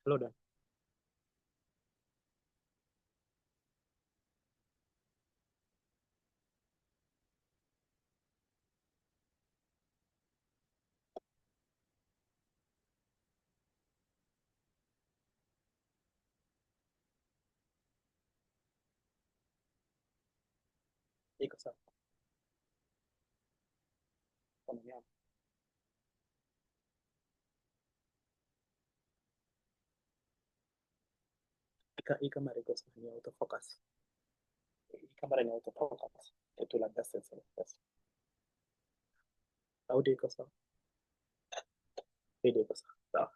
Hello Dan. Iko sawa. Kwa maoni yangu. Hii kamera iko sawa, ni autofocus. Hii kamera ni autofocus. Kitu la distance. Audio iko sawa. Video iko sawa. Sawa.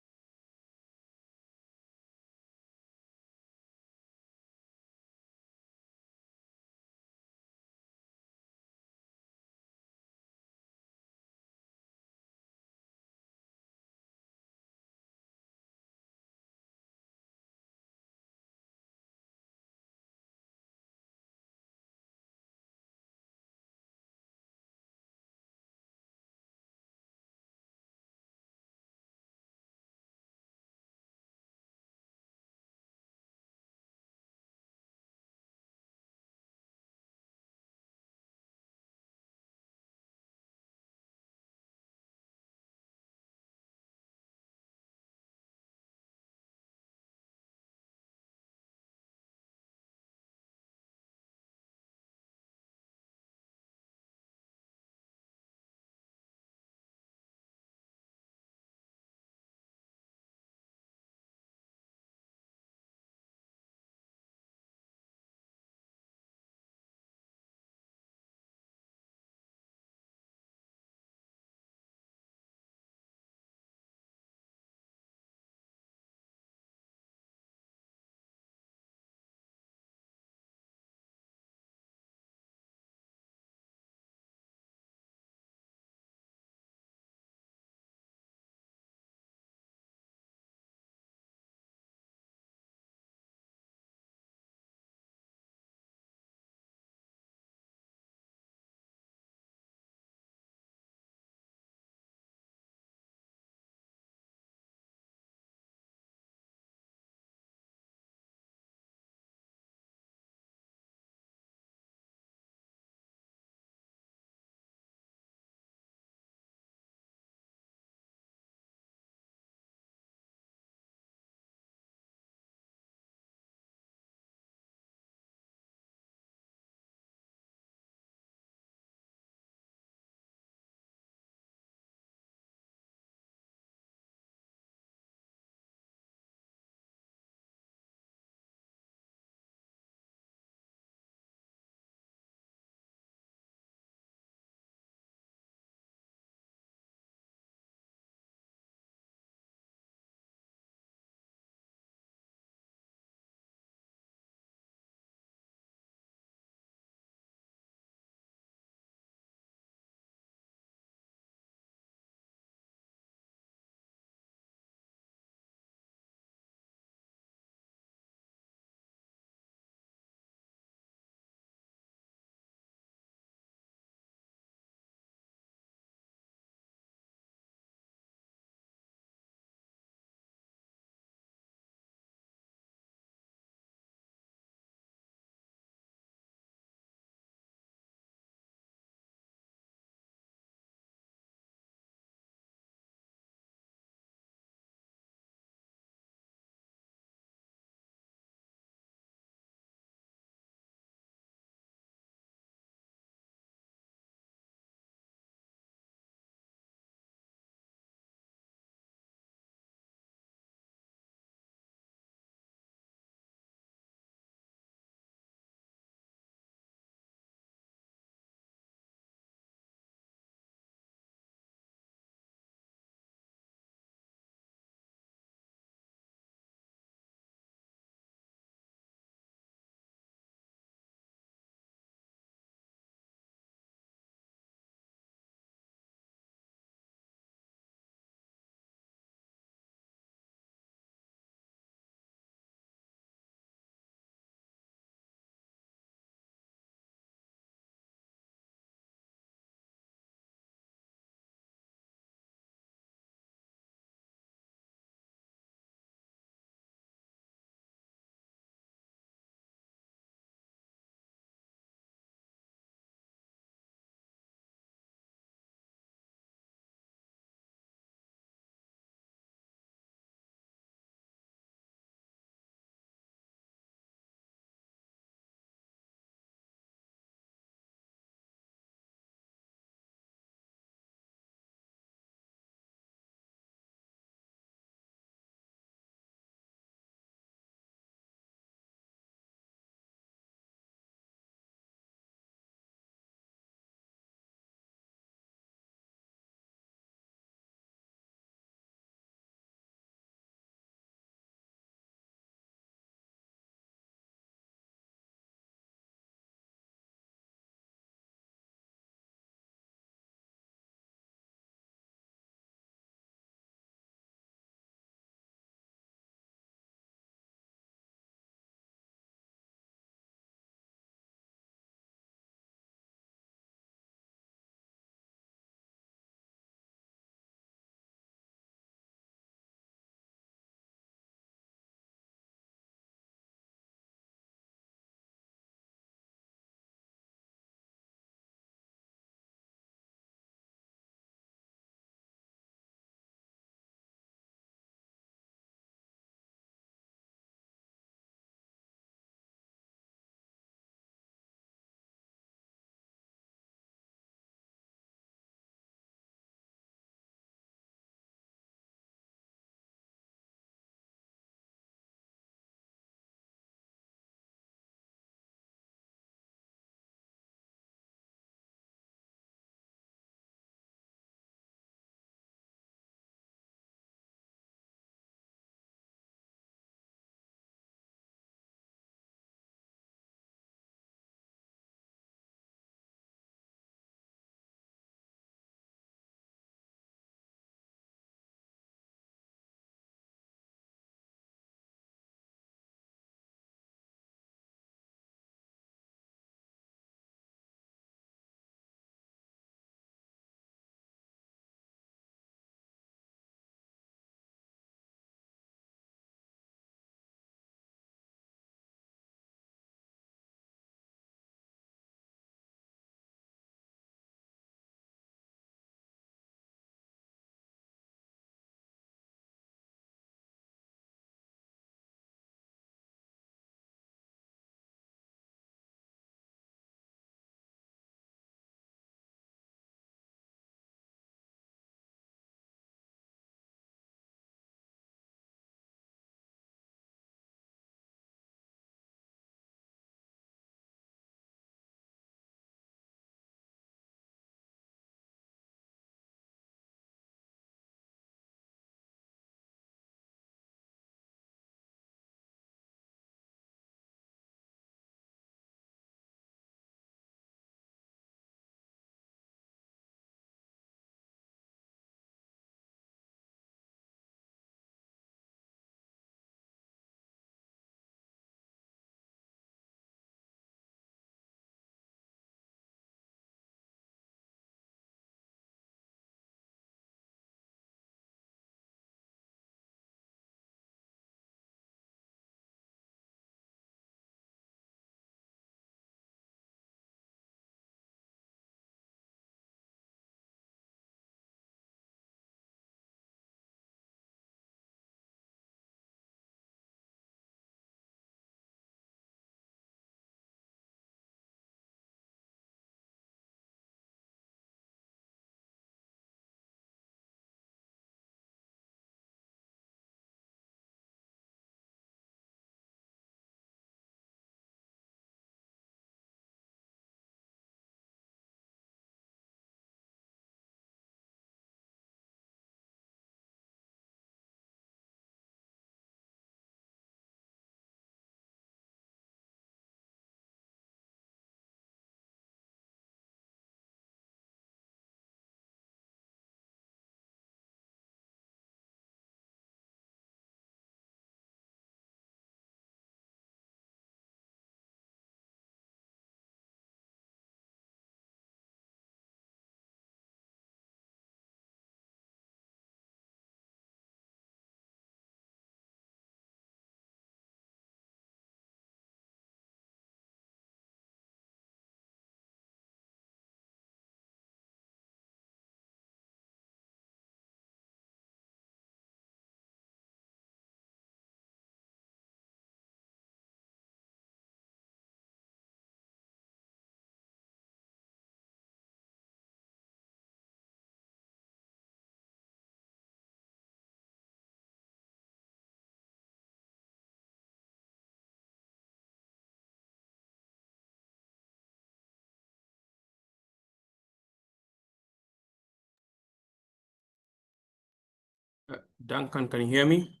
Duncan, can you hear me?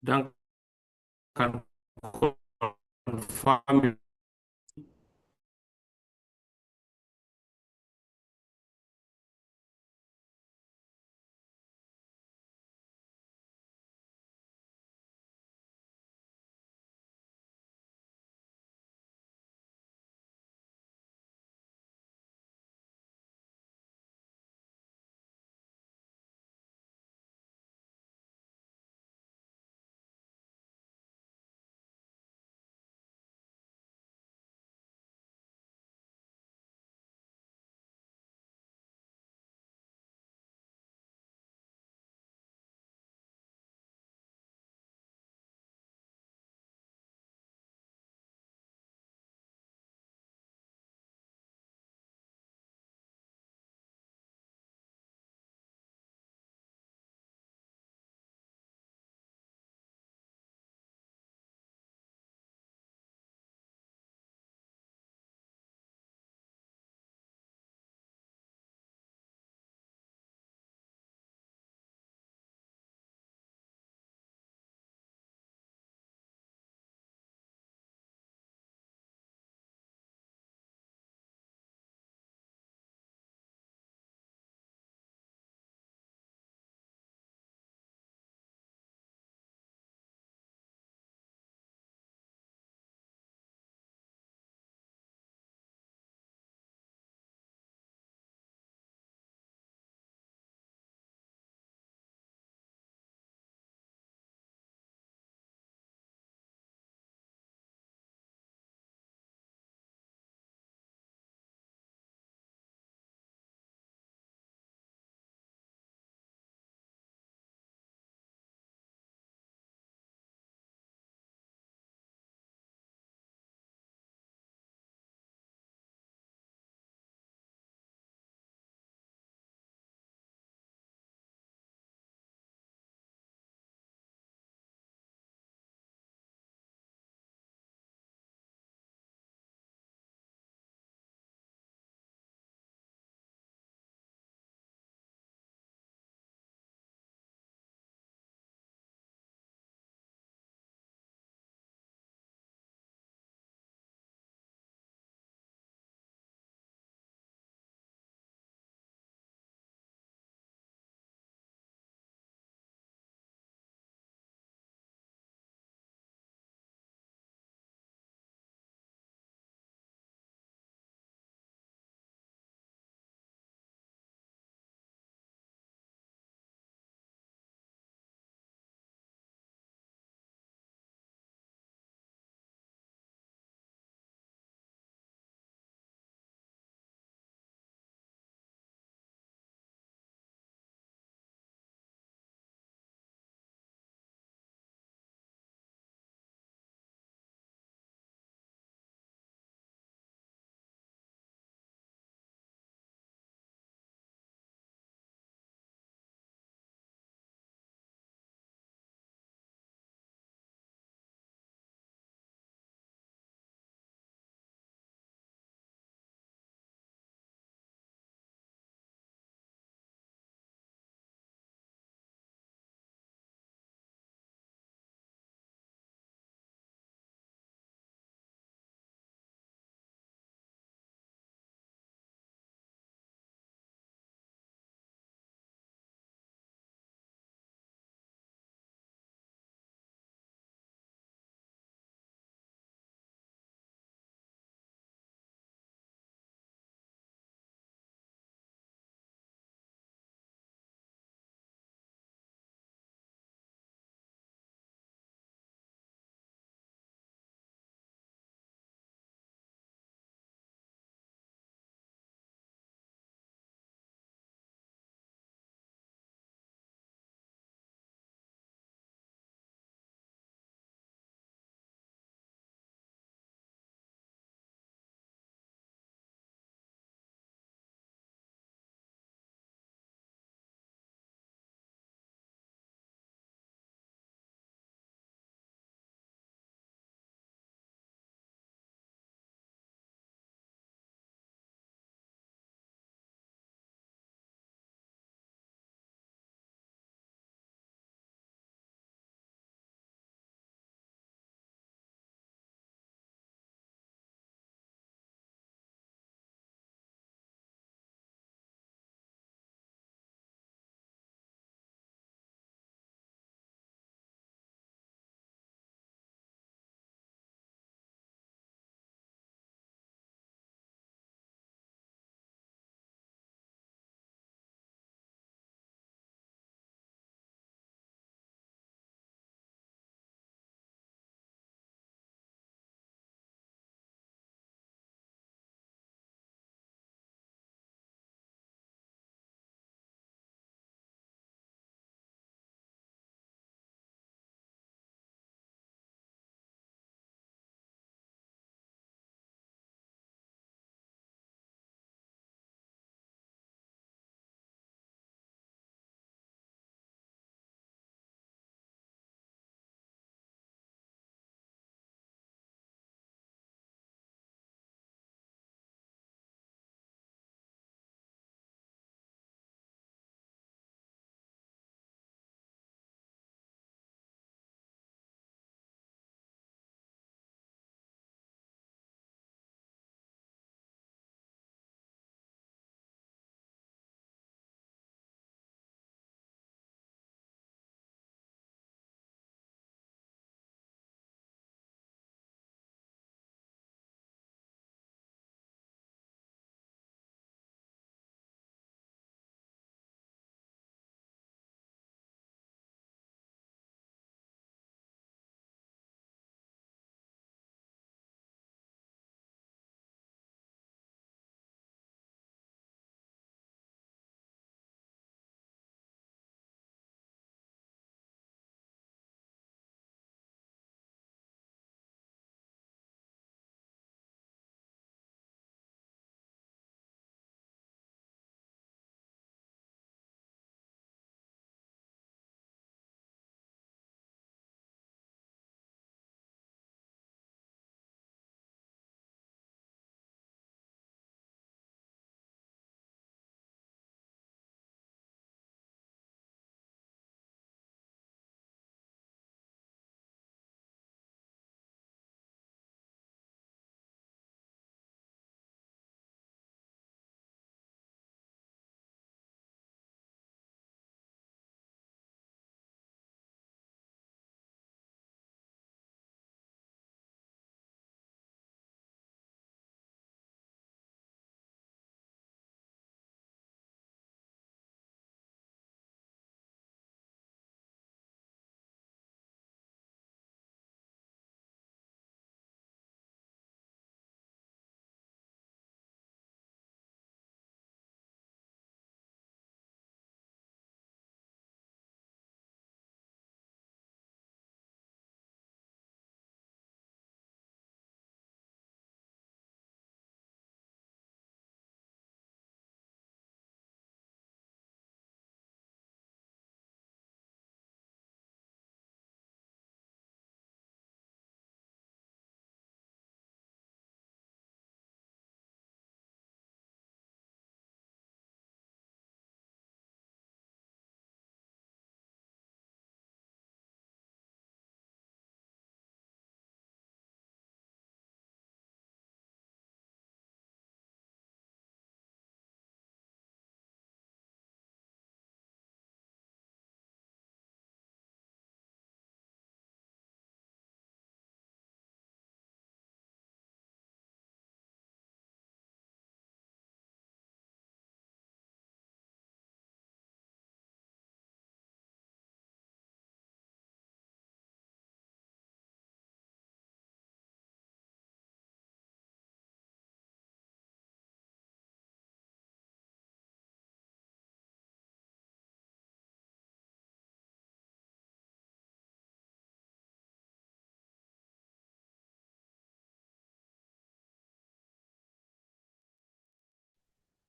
Duncan, confirm.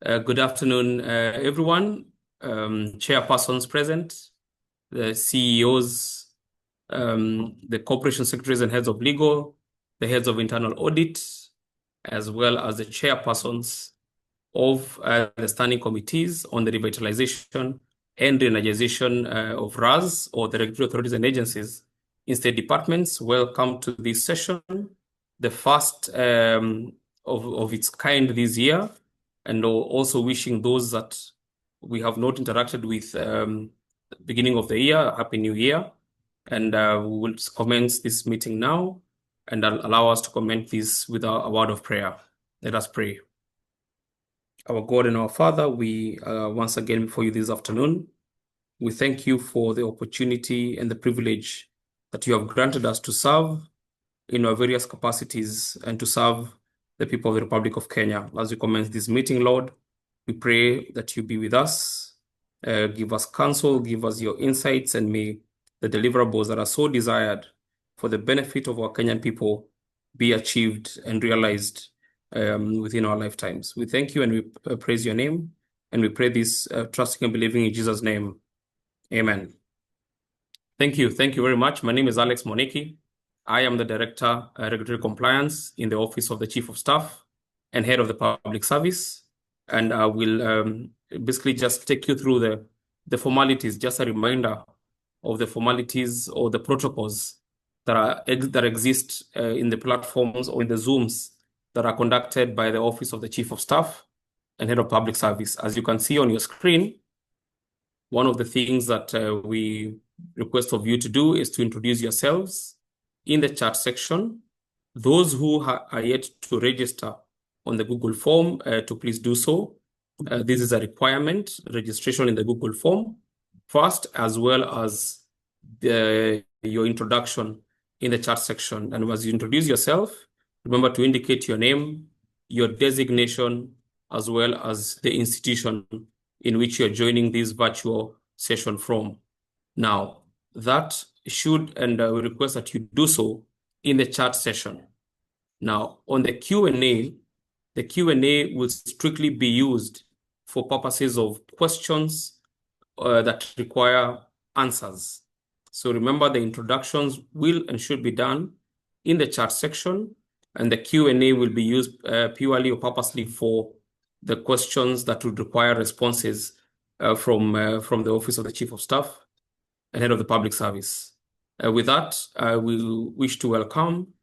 Good afternoon, everyone. Chairpersons present, the CEOs, the corporation secretaries and heads of legal, the heads of internal audit, as well as the chairpersons of the standing committees on the revitalization and re-energization of RAAs, or the regulatory authorities and agencies in state departments. Welcome to this session, the first of its kind this year, and also wishing those that we have not interacted with beginning of the year, Happy New Year. And we will commence this meeting now, and allow us to comment this with a word of prayer. Let us pray. Our God and our Father, we once again before you this afternoon. We thank you for the opportunity and the privilege that you have granted us to serve in our various capacities and to serve the people of the Republic of Kenya. As we commence this meeting, Lord, we pray that you be with us, give us counsel, give us your insights, and may the deliverables that are so desired for the benefit of our Kenyan people be achieved and realized within our lifetimes. We thank you and we praise your name, and we pray this trusting and believing in Jesus' name. Amen. Thank you. Thank you very much. My name is Alex Moneki. I am the Director, Regulatory Compliance in the Office of the Chief of Staff and Head of the Public Service. And I will basically just take you through the formalities, just a reminder of the formalities or the protocols that exist in the platforms or in the Zooms that are conducted by the Office of the Chief of Staff and Head of Public Service. As you can see on your screen, one of the things that we request of you to do is to introduce yourselves in the chat section. Those who are yet to register on the Google form, to please do so. This is a requirement, registration in the Google form first, as well as your introduction in the chat section. And as you introduce yourself, remember to indicate your name, your designation, as well as the institution in which you're joining this virtual session from. Now, that should, and we request that you do so in the chat session. Now, on the Q&A, the Q&A will strictly be used for purposes of questions that require answers. So remember, the introductions will and should be done in the chat section, and the Q&A will be used purely or purposely for the questions that would require responses from the Office of the Chief of Staff and Head of the Public Service. With that, I will wish to welcome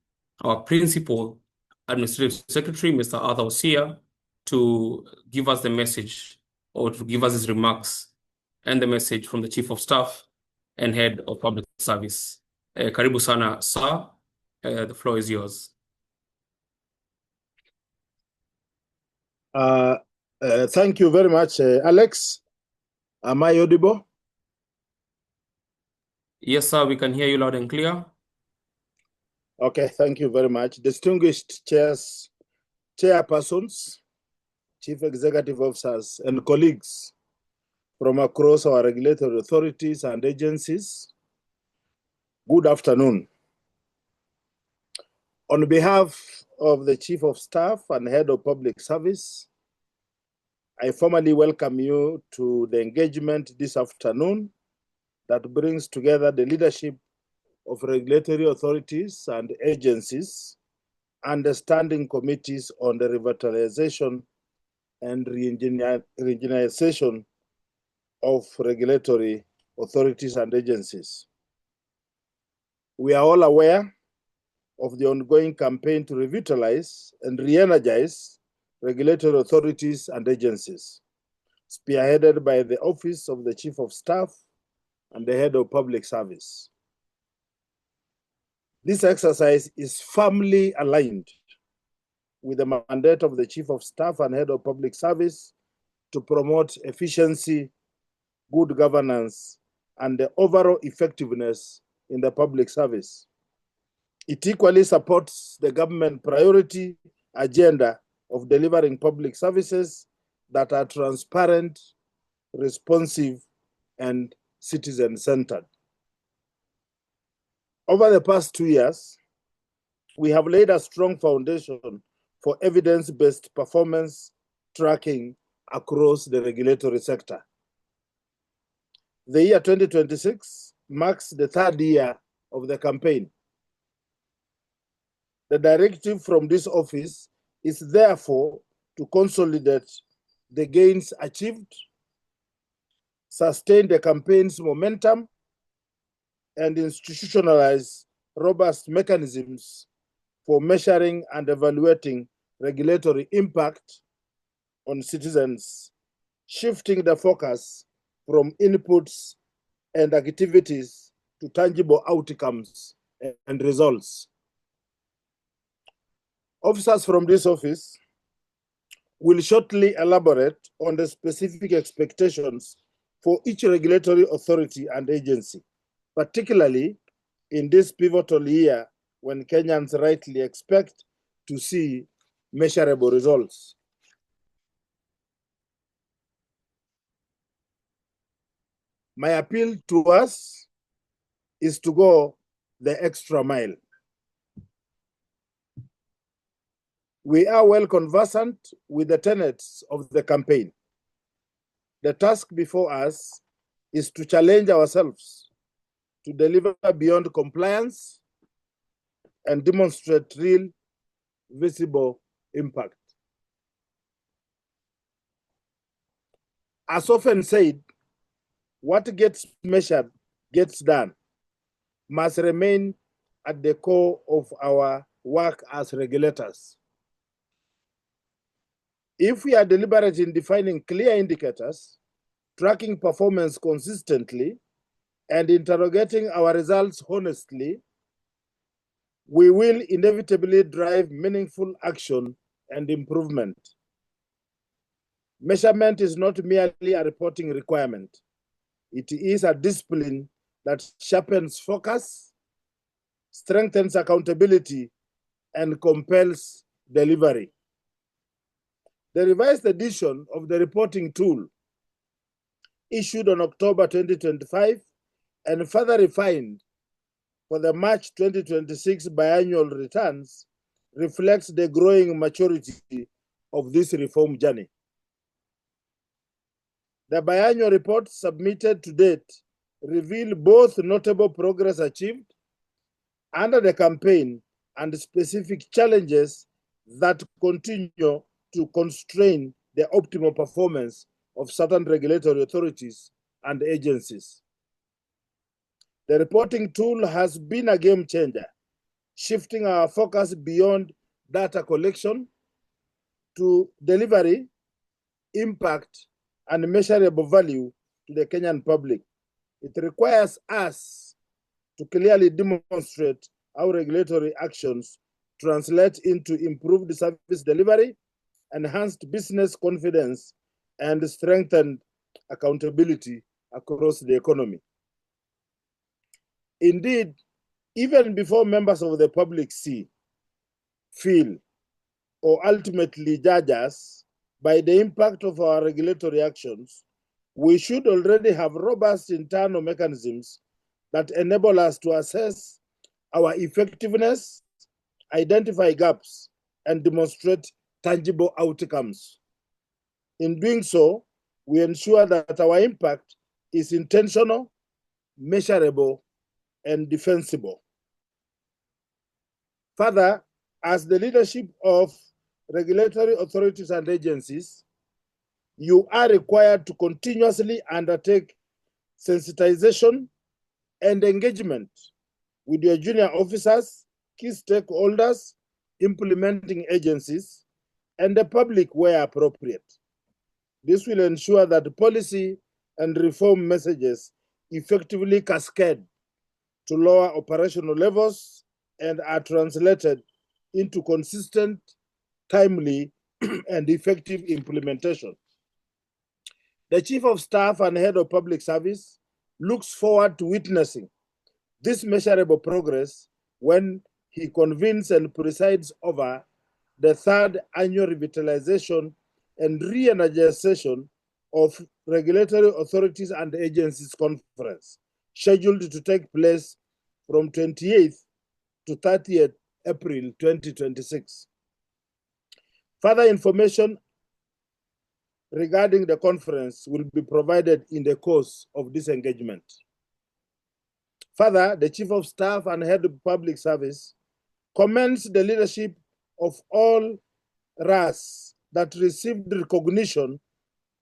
our Principal Administrative Secretary, Mr. Arthur Osia, to give us the message, or to give us his remarks and the message from the Chief of Staff and Head of Public Service. Karibu sana, sir. The floor is yours. Thank you very much, Alex. Am I audible? Yes, sir, we can hear you loud and clear. Okay, thank you very much. Distinguished chairs, chairpersons, chief executive officers, and colleagues from across our regulatory authorities and agencies, good afternoon. On behalf of the Chief of Staff and Head of Public Service, I formally welcome you to the engagement this afternoon that brings together the leadership of regulatory authorities and agencies and the standing committees on the revitalization and re-energization of regulatory authorities and agencies. We are all aware of the ongoing campaign to revitalize and re-energize regulatory authorities and agencies, spearheaded by the Office of the Chief of Staff and the Head of Public Service. This exercise is firmly aligned with the mandate of the Chief of Staff and Head of Public Service to promote efficiency, good governance, and the overall effectiveness in the public service. It equally supports the government priority agenda of delivering public services that are transparent, responsive, and citizen-centered. Over the past 2 years, we have laid a strong foundation for evidence-based performance tracking across the regulatory sector. The year 2026 marks the third year of the campaign. The directive from this office is therefore to consolidate the gains achieved, sustain the campaign's momentum, and institutionalize robust mechanisms for measuring and evaluating regulatory impact on citizens, shifting the focus from inputs and activities to tangible outcomes and results. Officers from this office will shortly elaborate on the specific expectations for each regulatory authority and agency, particularly in this pivotal year when Kenyans rightly expect to see measurable results. My appeal to us is to go the extra mile. We are well conversant with the tenets of the campaign. The task before us is to challenge ourselves to deliver beyond compliance and demonstrate real, visible impact. As often said, what gets measured gets done must remain at the core of our work as regulators. If we are deliberate in defining clear indicators, tracking performance consistently, and interrogating our results honestly, we will inevitably drive meaningful action and improvement. Measurement is not merely a reporting requirement. It is a discipline that sharpens focus, strengthens accountability, and compels delivery. The revised edition of the reporting tool, issued on October 2025 and further refined for the March 2026 biannual returns, reflects the growing maturity of this reform journey. The biannual reports submitted to date reveal both notable progress achieved under the campaign and specific challenges that continue to constrain the optimal performance of certain regulatory authorities and agencies. The reporting tool has been a game changer, shifting our focus beyond data collection to delivery, impact, and measurable value to the Kenyan public. It requires us to clearly demonstrate how regulatory actions translate into improved service delivery, enhanced business confidence, and strengthened accountability across the economy. Indeed, even before members of the public see, feel, or ultimately judge us by the impact of our regulatory actions, we should already have robust internal mechanisms that enable us to assess our effectiveness, identify gaps, and demonstrate tangible outcomes. In doing so, we ensure that our impact is intentional, measurable, and defensible. Further, as the leadership of regulatory authorities and agencies, you are required to continuously undertake sensitization and engagement with your junior officers, key stakeholders, implementing agencies, and the public where appropriate. This will ensure that policy and reform messages effectively cascade to lower operational levels and are translated into consistent, timely, and effective implementation. The Chief of Staff and Head of Public Service looks forward to witnessing this measurable progress when he convenes and presides over the third annual Revitalization and Re-energization of Regulatory Authorities and Agencies Conference, scheduled to take place from 28th to 30th April 2026. Further information regarding the conference will be provided in the course of this engagement. Further, the Chief of Staff and Head of Public Service commends the leadership of all RAAs that received recognition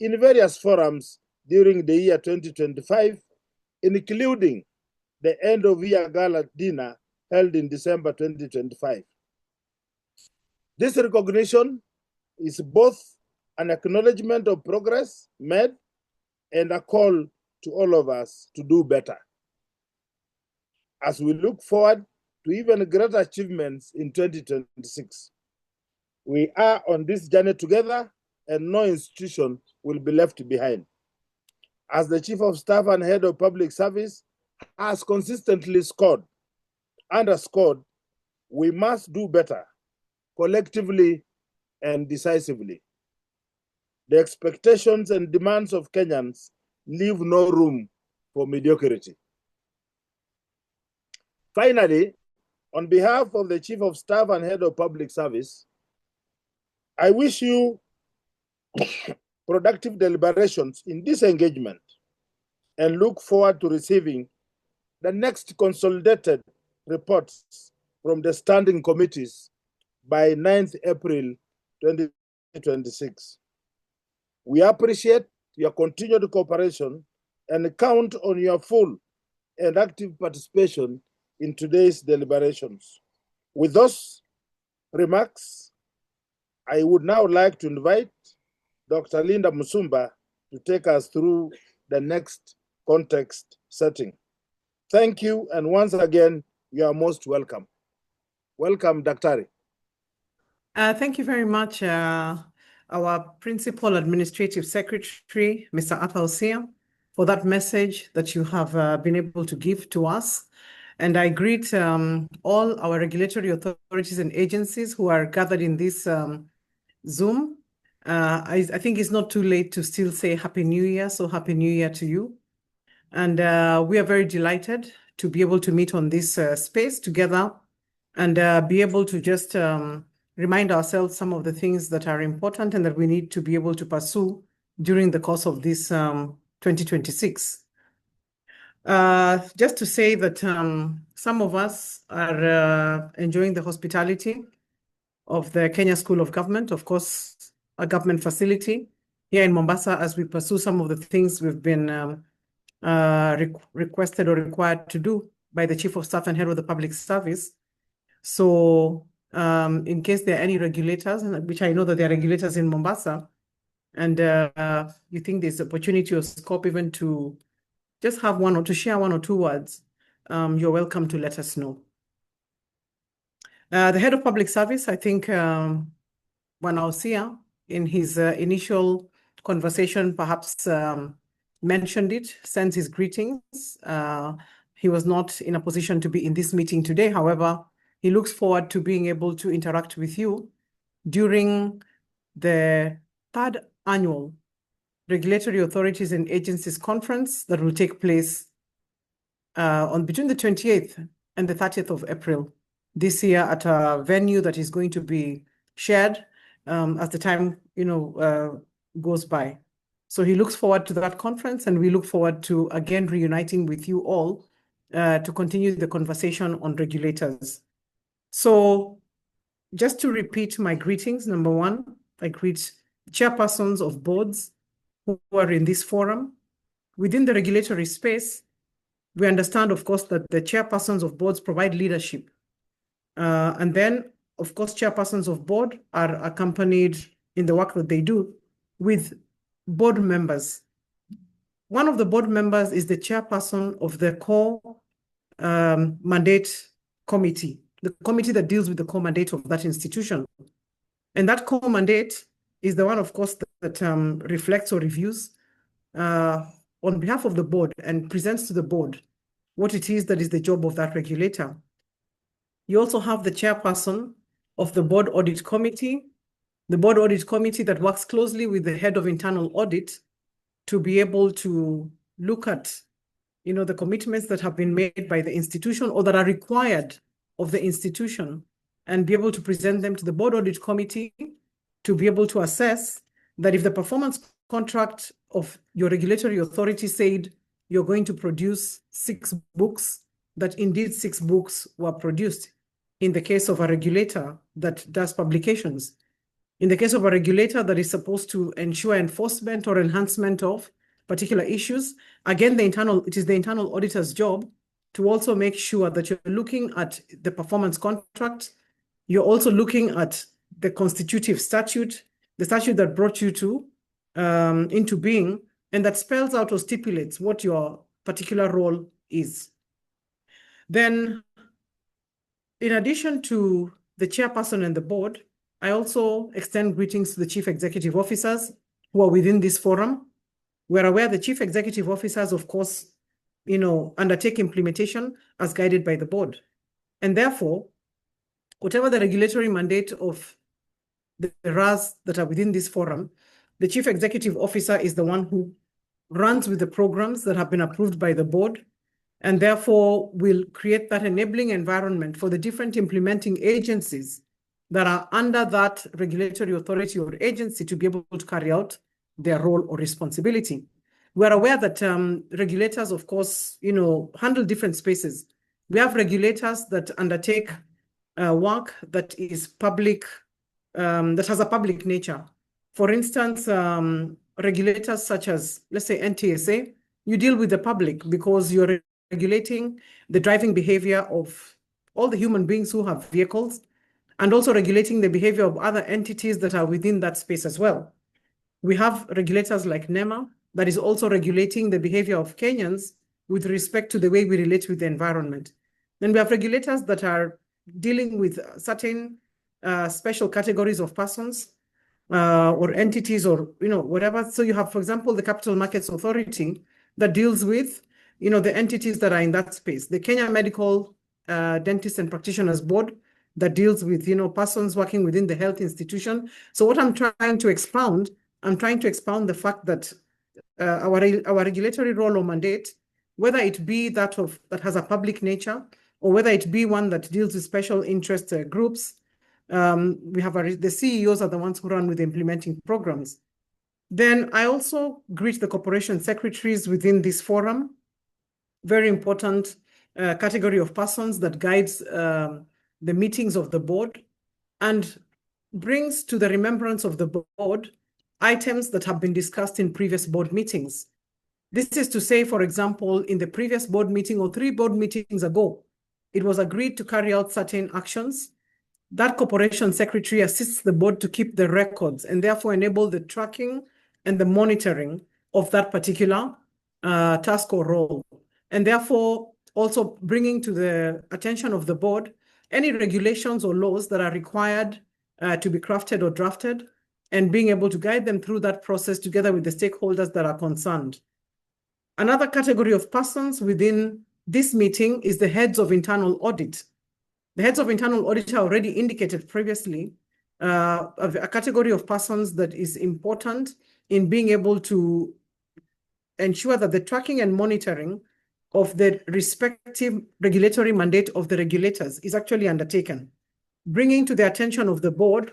in various forums during the year 2025, including the end-of-year gala dinner held in December 2025. This recognition is both an acknowledgement of progress made and a call to all of us to do better. As we look forward to even greater achievements in 2026, we are on this journey together and no institution will be left behind. As the Chief of Staff and Head of Public Service has consistently underscored, we must do better collectively and decisively. The expectations and demands of Kenyans leave no room for mediocrity. Finally, on behalf of the Chief of Staff and Head of Public Service, I wish you productive deliberations in this engagement and look forward to receiving the next consolidated reports from the standing committees by 9th April 2026. We appreciate your continued cooperation and count on your full and active participation in today's deliberations. With those remarks, I would now like to invite Dr. Linda Musumba to take us through the next context setting. Thank you, and once again, you are most welcome. Welcome, Dr. Thank you very much, our Principal Administrative Secretary, Mr. Arthur Osia, for that message that you have been able to give to us. And I greet all our regulatory authorities and agencies who are gathered in this Zoom. I think it's not too late to still say Happy New Year, so Happy New Year to you. And we are very delighted to be able to meet on this space together and be able to just remind ourselves some of the things that are important and that we need to be able to pursue during the course of this 2026. Just to say that some of us are enjoying the hospitality of the Kenya School of Government, of course, a government facility here in Mombasa, as we pursue some of the things we've been requested or required to do by the Chief of Staff and Head of the Public Service. So in case there are any regulators, which I know that there are regulators in Mombasa, and you think there's opportunity or scope even to just have one or to share one or two words, you're welcome to let us know. The Head of Public Service, I think Bwana Osia, in his initial conversation, perhaps mentioned it, sends his greetings. He was not in a position to be in this meeting today. However, he looks forward to being able to interact with you during the 3rd annual Regulatory Authorities and Agencies Conference that will take place on between the 28th and the 30th of April this year at a venue that is going to be shared as the time goes by. So he looks forward to that conference, and we look forward to again reuniting with you all to continue the conversation on regulators. So just to repeat my greetings, number one, I greet chairpersons of boards who are in this forum. Within the regulatory space, we understand, of course, that the chairpersons of boards provide leadership. And then, of course, chairpersons of board are accompanied in the work that they do with board members. One of the board members is the chairperson of the core mandate committee, the committee that deals with the core mandate of that institution. And that core mandate is the one, of course, that reflects or reviews on behalf of the board and presents to the board what it is that is the job of that regulator. You also have the chairperson of the board audit committee, the board audit committee that works closely with the head of internal audit to be able to look at the commitments that have been made by the institution or that are required of the institution and be able to present them to the board audit committee to be able to assess that if the performance contract of your regulatory authority said you're going to produce 6 books, that indeed 6 books were produced in the case of a regulator that does publications. In the case of a regulator that is supposed to ensure enforcement or enhancement of particular issues, again, it is the internal auditor's job to also make sure that you're looking at the performance contract. You're also looking at the constitutive statute, the statute that brought you into being, and that spells out or stipulates what your particular role is. Then, in addition to the chairperson and the board, I also extend greetings to the chief executive officers who are within this forum. We're aware the chief executive officers, of course, undertake implementation as guided by the board. And therefore, whatever the regulatory mandate of the RAAs that are within this forum, the chief executive officer is the one who runs with the programs that have been approved by the board, and therefore will create that enabling environment for the different implementing agencies that are under that regulatory authority or agency to be able to carry out their role or responsibility. We're aware that regulators, of course, handle different spaces. We have regulators that undertake work that is public, that has a public nature. For instance, regulators such as, let's say, NTSA, you deal with the public because you're regulating the driving behavior of all the human beings who have vehicles, and also regulating the behavior of other entities that are within that space as well. We have regulators like NEMA that is also regulating the behavior of Kenyans with respect to the way we relate with the environment. Then we have regulators that are dealing with certain special categories of persons or entities or whatever. So you have, for example, the Capital Markets Authority that deals with the entities that are in that space. The Kenya Medical Dentists and Practitioners Board that deals with persons working within the health institution. So what I'm trying to expound the fact that our regulatory role or mandate, whether it be that has a public nature or whether it be one that deals with special interest groups, we have the CEOs are the ones who run with implementing programs. Then I also greet the corporation secretaries within this forum, very important category of persons that guides the meetings of the board and brings to the remembrance of the board items that have been discussed in previous board meetings. This is to say, for example, in the previous board meeting or 3 board meetings ago, it was agreed to carry out certain actions. That corporation secretary assists the board to keep the records and therefore enable the tracking and the monitoring of that particular task or role. And therefore, also bringing to the attention of the board any regulations or laws that are required to be crafted or drafted, and being able to guide them through that process together with the stakeholders that are concerned. Another category of persons within this meeting is the heads of internal audit. The heads of internal audit are already indicated previously, a category of persons that is important in being able to ensure that the tracking and monitoring of the respective regulatory mandate of the regulators is actually undertaken, bringing to the attention of the board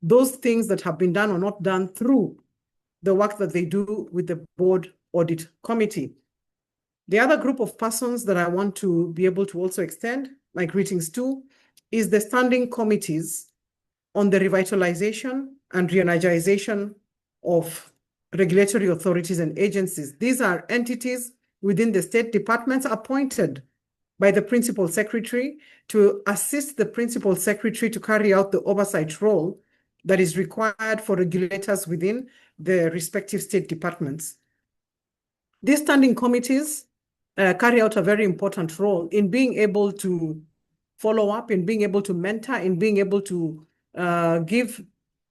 those things that have been done or not done through the work that they do with the board audit committee. The other group of persons that I want to be able to also extend my greetings to is the standing committees on the revitalization and re-energization of regulatory authorities and agencies. These are entities within the state departments appointed by the principal secretary to assist the principal secretary to carry out the oversight role that is required for regulators within the respective state departments. These standing committees carry out a very important role in being able to follow up, in being able to mentor, in being able to give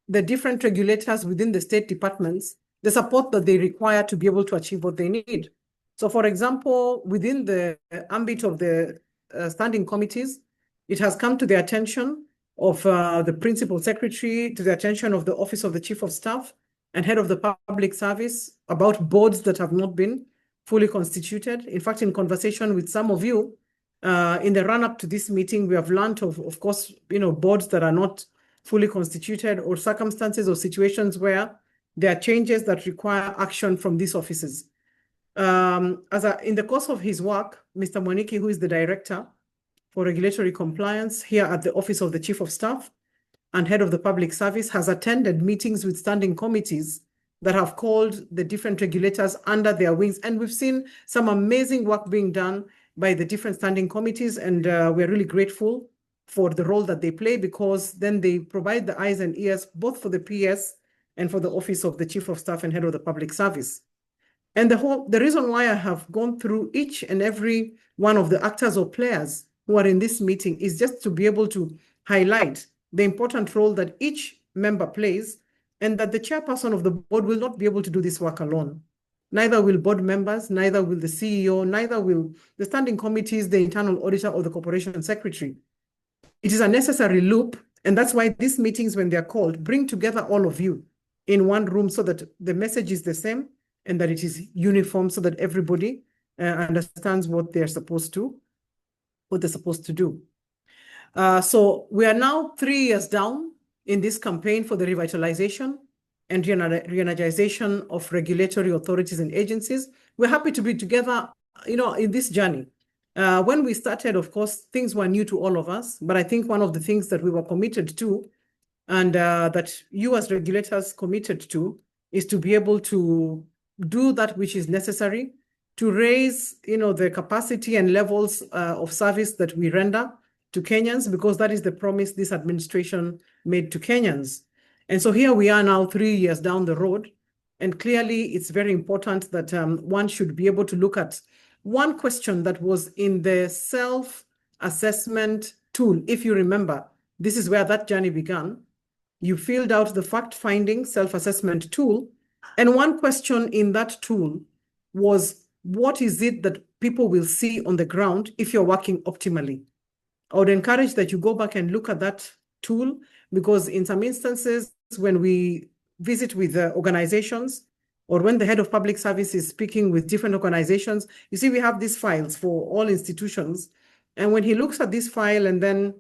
the different regulators within the state departments the support that they require to be able to achieve what they need. So, for example, within the ambit of the standing committees, it has come to the attention of the principal secretary, to the attention of the office of the chief of staff and head of the public service about boards that have not been fully constituted. In fact, in conversation with some of you, in the run-up to this meeting, we have learned of course, boards that are not fully constituted or circumstances or situations where there are changes that require action from these offices. In the course of his work, Mr. Mwaniki, who is the Director for Regulatory Compliance here at the Office of the Chief of Staff and Head of the Public Service, has attended meetings with standing committees that have called the different regulators under their wings. And we've seen some amazing work being done by the different standing committees, and we're really grateful for the role that they play, because then they provide the eyes and ears both for the PS and for the Office of the Chief of Staff and Head of the Public Service. And the reason why I have gone through each and every one of the actors or players who are in this meeting is just to be able to highlight the important role that each member plays, and that the chairperson of the board will not be able to do this work alone. Neither will board members, neither will the CEO, neither will the standing committees, the internal auditor, or the corporation secretary. It is a necessary loop, and that's why these meetings, when they're called, bring together all of you in one room so that the message is the same and that it is uniform, so that everybody understands what they're supposed to do. So we are now 3 years down in this campaign for the revitalization and re-energization of regulatory authorities and agencies. We're happy to be together, in this journey. When we started, of course, things were new to all of us, but I think one of the things that we were committed to, and that you as regulators committed to, is to be able to do that which is necessary to raise, the capacity and levels of service that we render to Kenyans, because that is the promise this administration made to Kenyans. And so here we are now 3 years down the road, and clearly it's very important that one should be able to look at one question that was in the self-assessment tool. If you remember, this is where that journey began. You filled out the fact-finding self-assessment tool, and one question in that tool was, what is it that people will see on the ground if you're working optimally? I would encourage that you go back and look at that tool, because in some instances, when we visit with organizations, or when the head of public service is speaking with different organizations, you see we have these files for all institutions. And when he looks at this file and then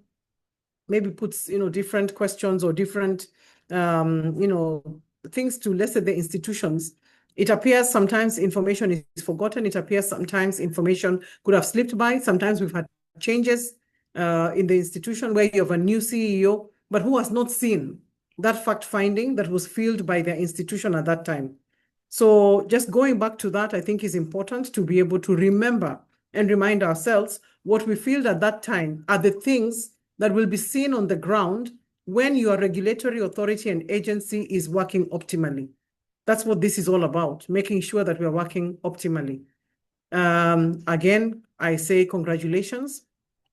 maybe puts, different questions or different, things to, let's say, the institutions, it appears sometimes information is forgotten. It appears sometimes information could have slipped by. Sometimes we've had changes in the institution where you have a new CEO, but who has not seen that fact finding that was filled by their institution at that time. So just going back to that, I think is important to be able to remember and remind ourselves what we filled at that time are the things that will be seen on the ground when your regulatory authority and agency is working optimally. That's what this is all about, making sure that we are working optimally. Again, I say congratulations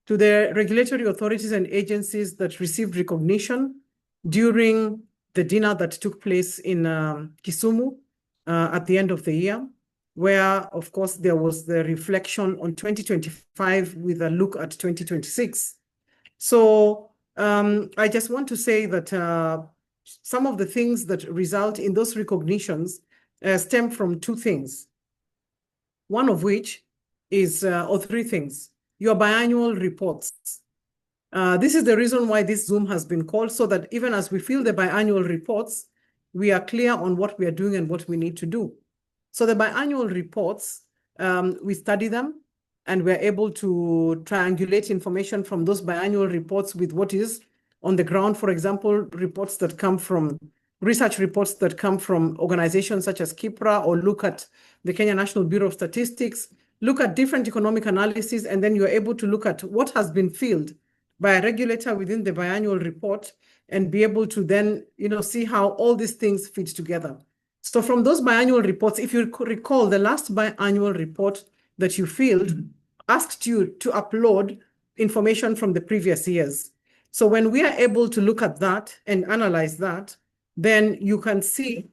to the regulatory authorities and agencies that received recognition during the dinner that took place in Kisumu at the end of the year, where, of course, there was the reflection on 2025 with a look at 2026. So I just want to say that some of the things that result in those recognitions stem from two things. One of which is, or three things, your biannual reports. This is the reason why this Zoom has been called, so that even as we fill the biannual reports, we are clear on what we are doing and what we need to do. So the biannual reports, we study them, and we're able to triangulate information from those biannual reports with what is on the ground. For example, reports that come from research reports that come from organizations such as KIPRA, or look at the Kenya National Bureau of Statistics, look at different economic analyses, and then you're able to look at what has been filled by a regulator within the biannual report, and be able to then, see how all these things fit together. So from those biannual reports, if you recall, the last biannual report that you filled asked you to upload information from the previous years. So when we are able to look at that and analyze that, then you can see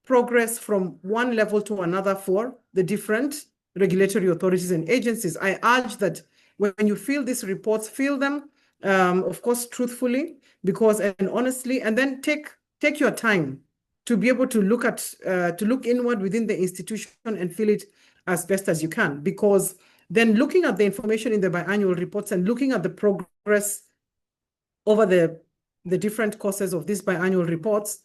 progress from one level to another for the different regulatory authorities and agencies. I urge that when you fill these reports, fill them, of course, truthfully, because, and honestly, and then take your time to be able to look at, to look inward within the institution and fill it as best as you can. Because then looking at the information in the biannual reports and looking at the progress over the different courses of these biannual reports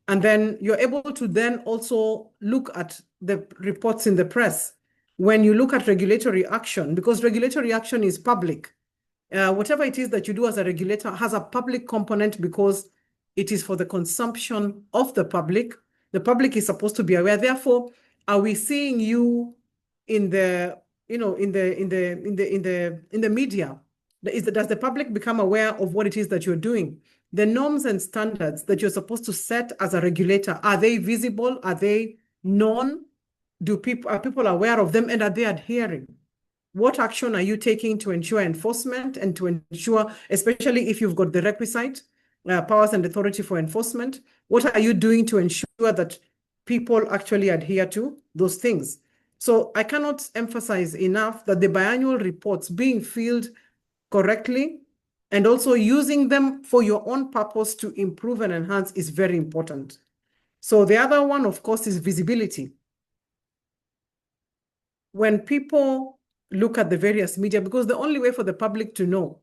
And then you're able to then also look at the reports in the press when you look at regulatory action, because regulatory action is public. Whatever it is that you do as a regulator has a public component because it is for the consumption of the public. The public is supposed to be aware. Therefore, are we seeing you in the, in the media? Does the public become aware of what it is that you're doing? The norms and standards that you're supposed to set as a regulator, are they visible? Are they known? Are people aware of them, and are they adhering? What action are you taking to ensure enforcement and to ensure, especially if you've got the requisite powers and authority for enforcement, what are you doing to ensure that people actually adhere to those things? So I cannot emphasize enough that the biannual reports being filled correctly and also using them for your own purpose to improve and enhance is very important. So the other one, of course, is visibility. When people look at the various media, because the only way for the public to know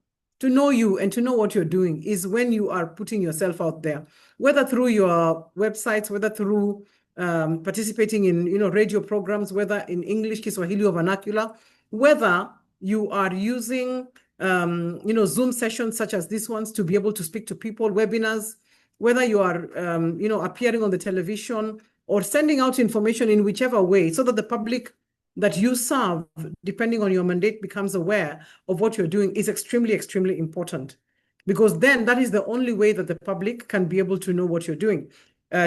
you and to know what you're doing is when you are putting yourself out there, whether through your websites, whether through participating in radio programs, whether in English, Kiswahili, or vernacular, whether you are using Zoom sessions such as these ones to be able to speak to people, webinars, whether you are appearing on the television or sending out information in whichever way, so that the public that you serve, depending on your mandate, becomes aware of what you're doing is extremely, extremely important. Because then that is the only way that the public can be able to know what you're doing.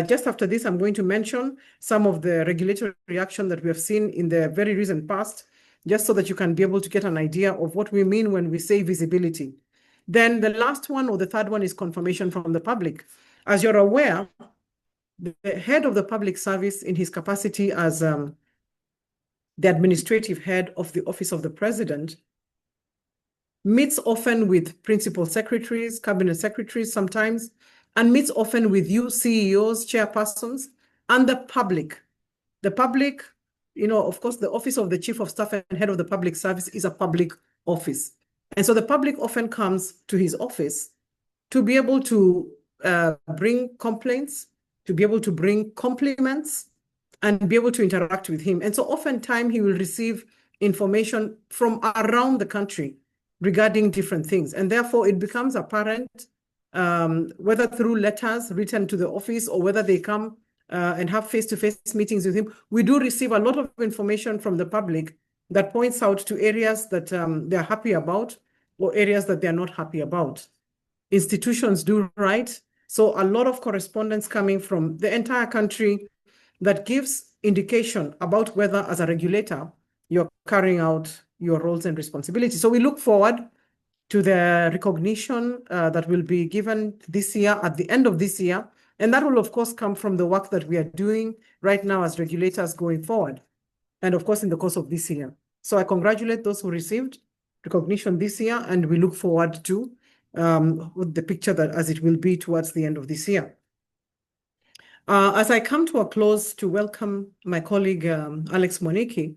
Just after this, I'm going to mention some of the regulatory action that we have seen in the very recent past, just so that you can be able to get an idea of what we mean when we say visibility. Then the last one, or the third one, is confirmation from the public. As you're aware, the head of the public service, in his capacity as the administrative head of the Office of the President, meets often with principal secretaries, cabinet secretaries sometimes, and meets often with you, CEOs, chairpersons, and the public. The public, of course, the Office of the Chief of Staff and Head of the Public Service is a public office. And so the public often comes to his office to be able to bring complaints, to be able to bring compliments, and be able to interact with him. And so oftentimes he will receive information from around the country regarding different things. And therefore it becomes apparent, whether through letters written to the office or whether they come and have face-to-face meetings with him, we do receive a lot of information from the public that points out to areas that they're happy about or areas that they're not happy about. Institutions do write. So a lot of correspondence coming from the entire country that gives indication about whether, as a regulator, you're carrying out your roles and responsibilities. So we look forward to the recognition that will be given this year, at the end of this year. And that will, of course, come from the work that we are doing right now as regulators going forward. And of course, in the course of this year. So I congratulate those who received recognition this year, and we look forward to the picture that as it will be towards the end of this year. As I come to a close to welcome my colleague, Alex Mwaniki,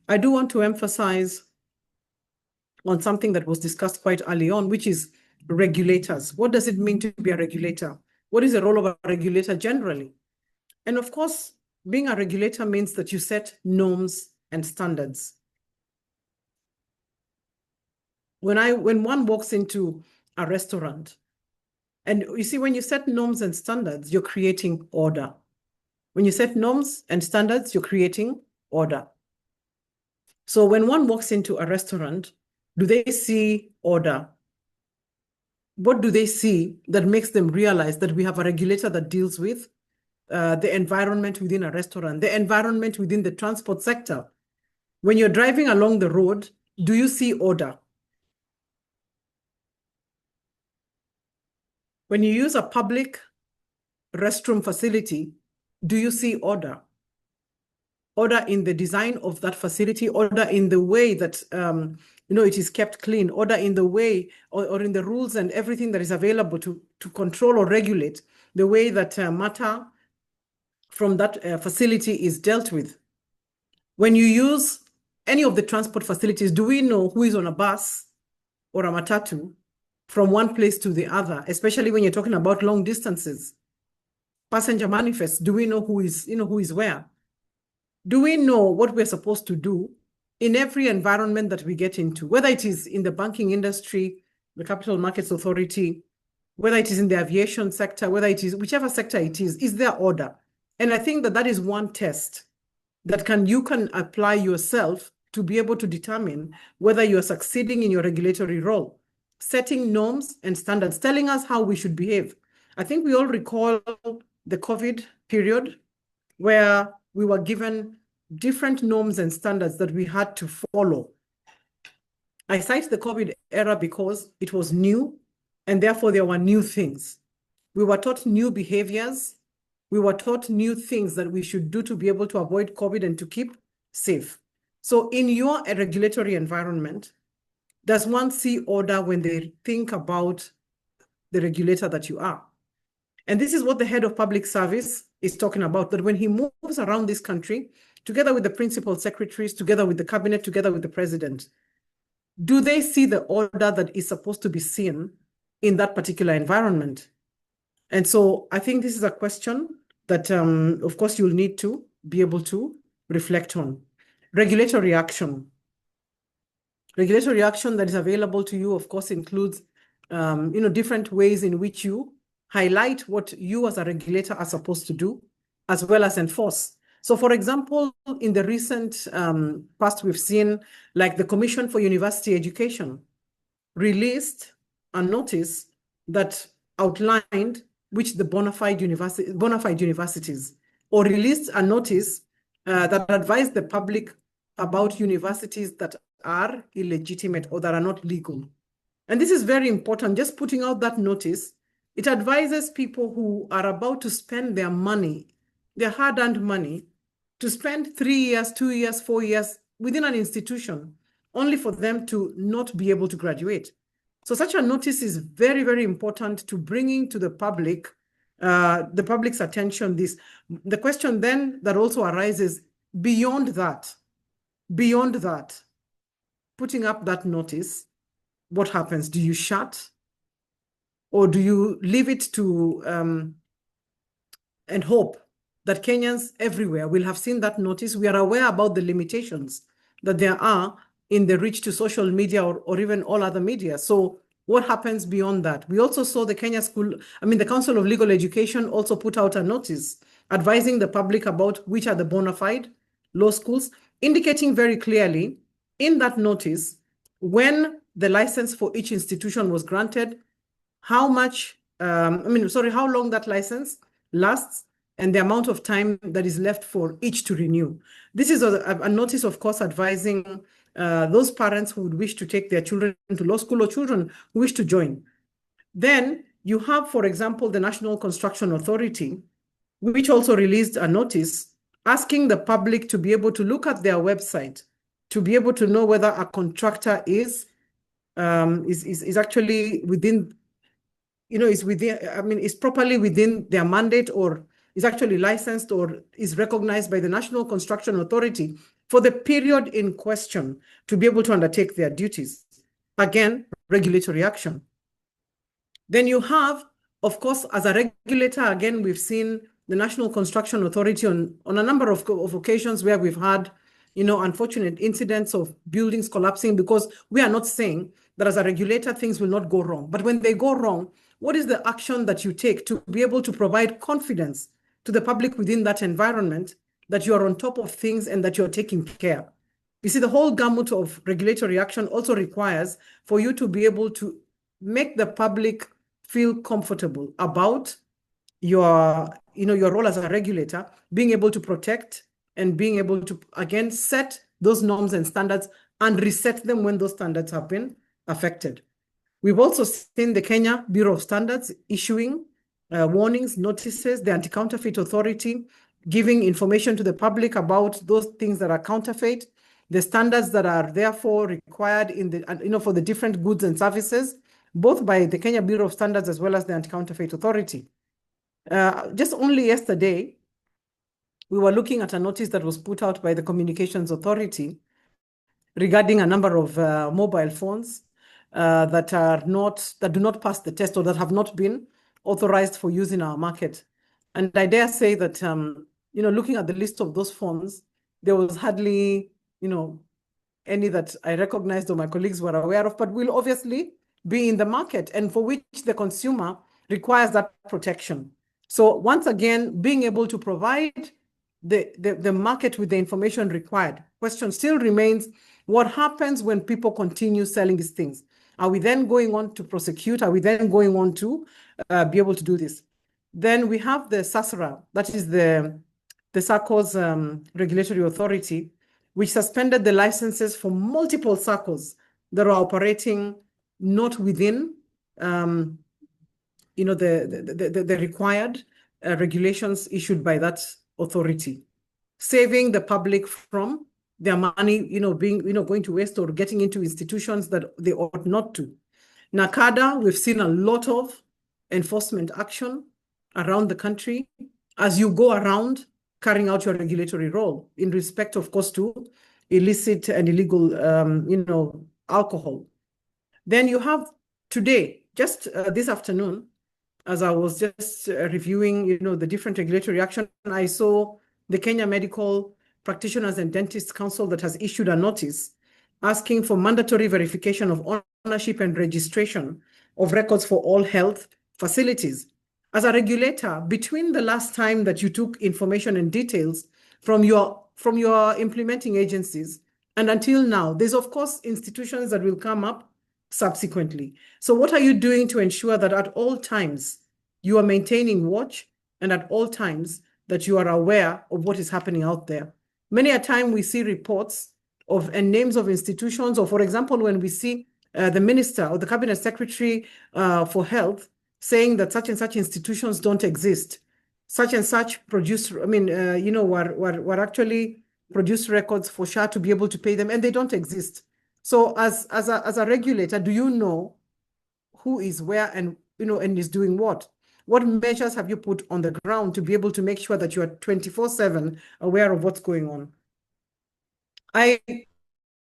I do want to emphasize on something that was discussed quite early on, which is regulators. What does it mean to be a regulator? What is the role of a regulator generally? And of course, being a regulator means that you set norms and standards. When one walks into a restaurant, and you see, when you set norms and standards, you're creating order. When you set norms and standards, you're creating order. So when one walks into a restaurant, do they see order? What do they see that makes them realize that we have a regulator that deals with the environment within a restaurant, the environment within the transport sector? When you're driving along the road, do you see order? When you use a public restroom facility, do you see order? Order in the design of that facility, order in the way that it is kept clean, order in the way or in the rules and everything that is available to control or regulate the way that matter from that facility is dealt with. When you use any of the transport facilities, do we know who is on a bus or a matatu from one place to the other, especially when you're talking about long distances? passenger manifest, do we know who is where? Do we know what we're supposed to do in every environment that we get into, whether it is in the banking industry, the Capital Markets Authority, whether it is in the aviation sector, whether it is whichever sector it is there order? And I think that is one test that you can apply yourself to be able to determine whether you're succeeding in your regulatory role, setting norms and standards, telling us how we should behave. I think we all recall the COVID period where we were given different norms and standards that we had to follow. I cite the COVID era because it was new, and therefore there were new things. We were taught new behaviors. We were taught new things that we should do to be able to avoid COVID and to keep safe. So in your regulatory environment, does one see order when they think about the regulator that you are? And this is what the head of public service is talking about, that when he moves around this country, together with the principal secretaries, together with the cabinet, together with the president, do they see the order that is supposed to be seen in that particular environment? And so I think this is a question that, of course, you'll need to be able to reflect on. Regulatory action. Regulatory action that is available to you, of course, includes different ways in which you highlight what you as a regulator are supposed to do, as well as enforce. So, for example, in the recent past, we've seen like the Commission for University Education released a notice that outlined which the bona fide universities, or released a notice that advised the public about universities that are illegitimate or that are not legal. And this is very important. Just putting out that notice, it advises people who are about to spend their money, their hard-earned money, to spend 3 years, 2 years, 4 years within an institution, only for them to not be able to graduate. So such a notice is very, very important to bringing to the public's attention this. The question then that also arises beyond that, putting up that notice, what happens? Do you shut? Or do you leave it to and hope that Kenyans everywhere will have seen that notice? We are aware about the limitations that there are in the reach to social media or even all other media. So what happens beyond that? We also saw the Council of Legal Education also put out a notice advising the public about which are the bona fide law schools, indicating very clearly in that notice when the license for each institution was granted, how long that license lasts, and the amount of time that is left for each to renew. This is a notice, of course, advising those parents who would wish to take their children to law school or children who wish to join. Then you have, for example, the National Construction Authority, which also released a notice asking the public to be able to look at their website, to be able to know whether a contractor is actually within, is properly within their mandate, or is actually licensed or is recognized by the National Construction Authority for the period in question to be able to undertake their duties. Again, regulatory action. Then you have, of course, as a regulator, again, we've seen the National Construction Authority on a number of occasions where we've had, unfortunate incidents of buildings collapsing, because we are not saying that as a regulator, things will not go wrong. But when they go wrong, what is the action that you take to be able to provide confidence to the public within that environment that you are on top of things and that you're taking care? You see, the whole gamut of regulatory action also requires for you to be able to make the public feel comfortable about your role as a regulator, being able to protect and being able to, again, set those norms and standards and reset them when those standards have been affected. We've also seen the Kenya Bureau of Standards issuing warnings, notices, the Anti-Counterfeit Authority giving information to the public about those things that are counterfeit, the standards that are therefore required for the different goods and services, both by the Kenya Bureau of Standards as well as the Anti-Counterfeit Authority. Just only yesterday, we were looking at a notice that was put out by the Communications Authority regarding a number of mobile phones that do not pass the test or that have not been authorized for use in our market. And I dare say that, looking at the list of those funds, there was hardly, any that I recognized or my colleagues were aware of, but will obviously be in the market and for which the consumer requires that protection. So once again, being able to provide the market with the information required. Question still remains, what happens when people continue selling these things? Are we then going on to prosecute? Are we then going on to be able to do this? Then we have the SASRA, that is the SACCO's regulatory authority, which suspended the licenses for multiple SACCOs that are operating not within the required regulations issued by that authority, saving the public from their money, going to waste or getting into institutions that they ought not to. NACADA, we've seen a lot of enforcement action around the country as you go around carrying out your regulatory role in respect, of course, to illicit and illegal, alcohol. Then you have today, just this afternoon, as I was just reviewing, the different regulatory action, I saw the Kenya Medical Practitioners and Dentists Council that has issued a notice asking for mandatory verification of ownership and registration of records for all health facilities. As a regulator, between the last time that you took information and details from your implementing agencies and until now, there's of course institutions that will come up subsequently. So what are you doing to ensure that at all times you are maintaining watch and at all times that you are aware of what is happening out there? Many a time we see reports of and names of institutions, or for example, when we see the minister or the cabinet secretary for health saying that such and such institutions don't exist, such and such produce, were actually produce records for SHA to be able to pay them, and they don't exist. So as a regulator, do you know who is where and is doing what? What measures have you put on the ground to be able to make sure that you are 24/7 aware of what's going on? I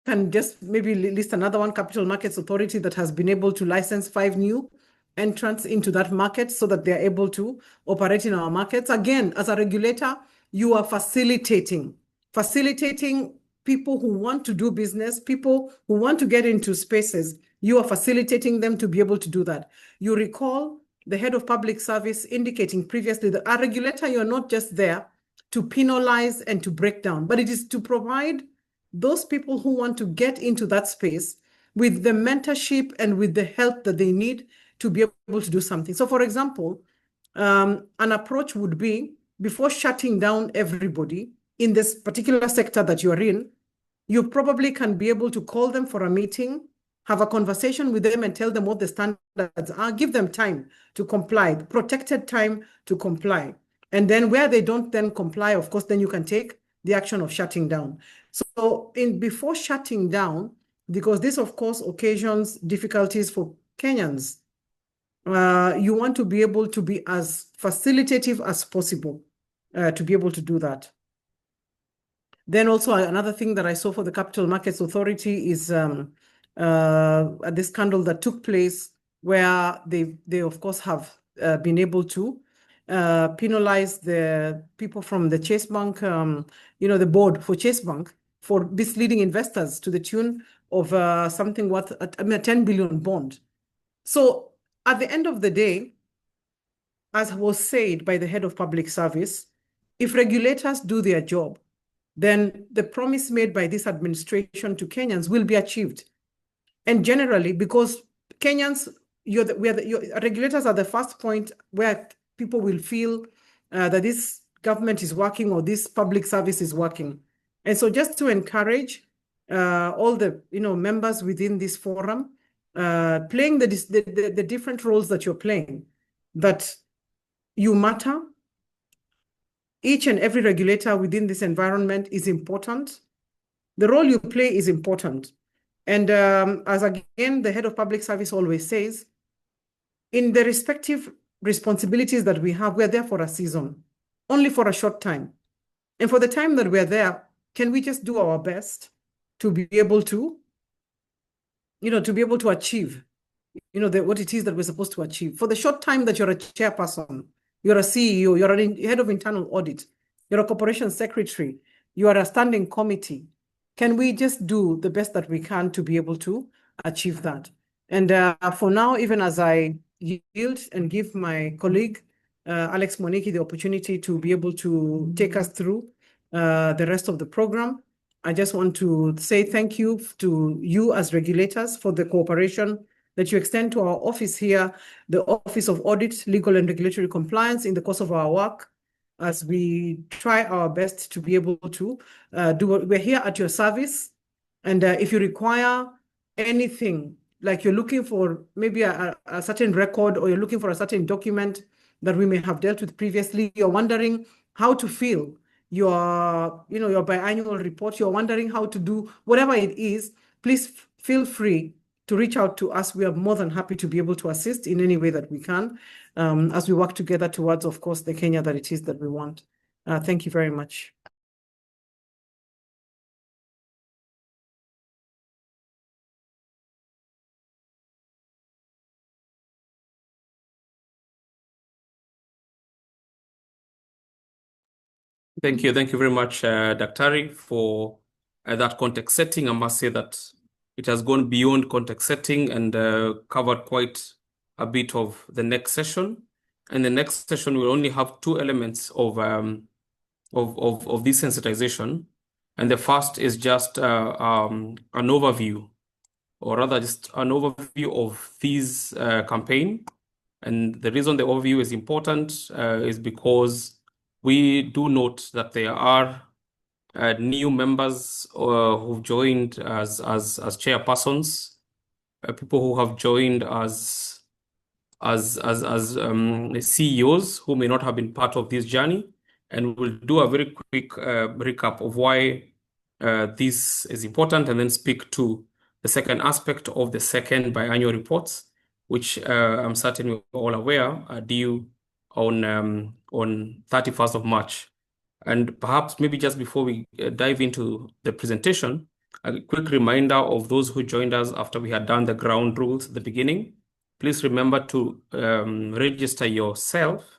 can just maybe list another one, Capital Markets Authority, that has been able to license 5 new entrants into that market so that they're able to operate in our markets. Again, as a regulator, you are facilitating people who want to do business, people who want to get into spaces. You are facilitating them to be able to do that. You recall the head of public service indicating previously that a regulator, you're not just there to penalize and to break down, but it is to provide those people who want to get into that space with the mentorship and with the help that they need to be able to do something. So for example, an approach would be, before shutting down everybody in this particular sector that you're in, you probably can be able to call them for a meeting, have a conversation with them and tell them what the standards are, give them time to comply, protected time to comply. And then where they don't then comply, of course, then you can take the action of shutting down. So before shutting down, because this, of course, occasions difficulties for Kenyans, you want to be able to be as facilitative as possible to be able to do that. Then also another thing that I saw for the Capital Markets Authority is the scandal that took place where they of course have been able to penalize the people from the Chase Bank, the board for Chase Bank, for misleading investors to the tune of something worth a 10 billion bond. So at the end of the day, as was said by the head of public service, if regulators do their job, then the promise made by this administration to Kenyans will be achieved. And generally, because Kenyans, regulators are the first point where people will feel that this government is working or this public service is working. And so just to encourage all the members within this forum, playing the different roles that you're playing, that you matter. Each and every regulator within this environment is important. The role you play is important. And as again, the head of public service always says, in the respective responsibilities that we have, we're there for a season, only for a short time. And for the time that we're there, can we just do our best to be able to, achieve, what it is that we're supposed to achieve? For the short time that you're a chairperson, You're a CEO, you're a head of internal audit, you're a corporation secretary, you are a standing committee. Can we just do the best that we can to be able to achieve that? And for now, even as I yield and give my colleague, Alex Moniki, the opportunity to be able to take us through the rest of the program, I just want to say thank you to you as regulators for the cooperation that you extend to our office here, the Office of Audit, Legal and Regulatory Compliance, in the course of our work, as we try our best to be able to do what we're here at your service. And if you require anything, like you're looking for maybe a certain record, or you're looking for a certain document that we may have dealt with previously, you're wondering how to fill your biannual report, you're wondering how to do whatever it is, please feel free to reach out to us. We are more than happy to be able to assist in any way that we can, as we work together towards, of course, the Kenya that it is that we want. Thank you very much. Thank you very much, Daktari, for that context setting. I must say that it has gone beyond context setting and covered quite a bit of the next session. And the next session will only have two elements of this sensitization. And the first is just an overview, or rather just an overview of this campaign. And the reason the overview is important is because we do note that there are new members who've joined as chairpersons, people who have joined as CEOs who may not have been part of this journey, and we'll do a very quick recap of why this is important, and then speak to the second aspect of the second biannual reports, which I'm certain you're all aware are due on 31st of March. And perhaps maybe just before we dive into the presentation, a quick reminder of those who joined us after we had done the ground rules at the beginning. Please remember to register yourself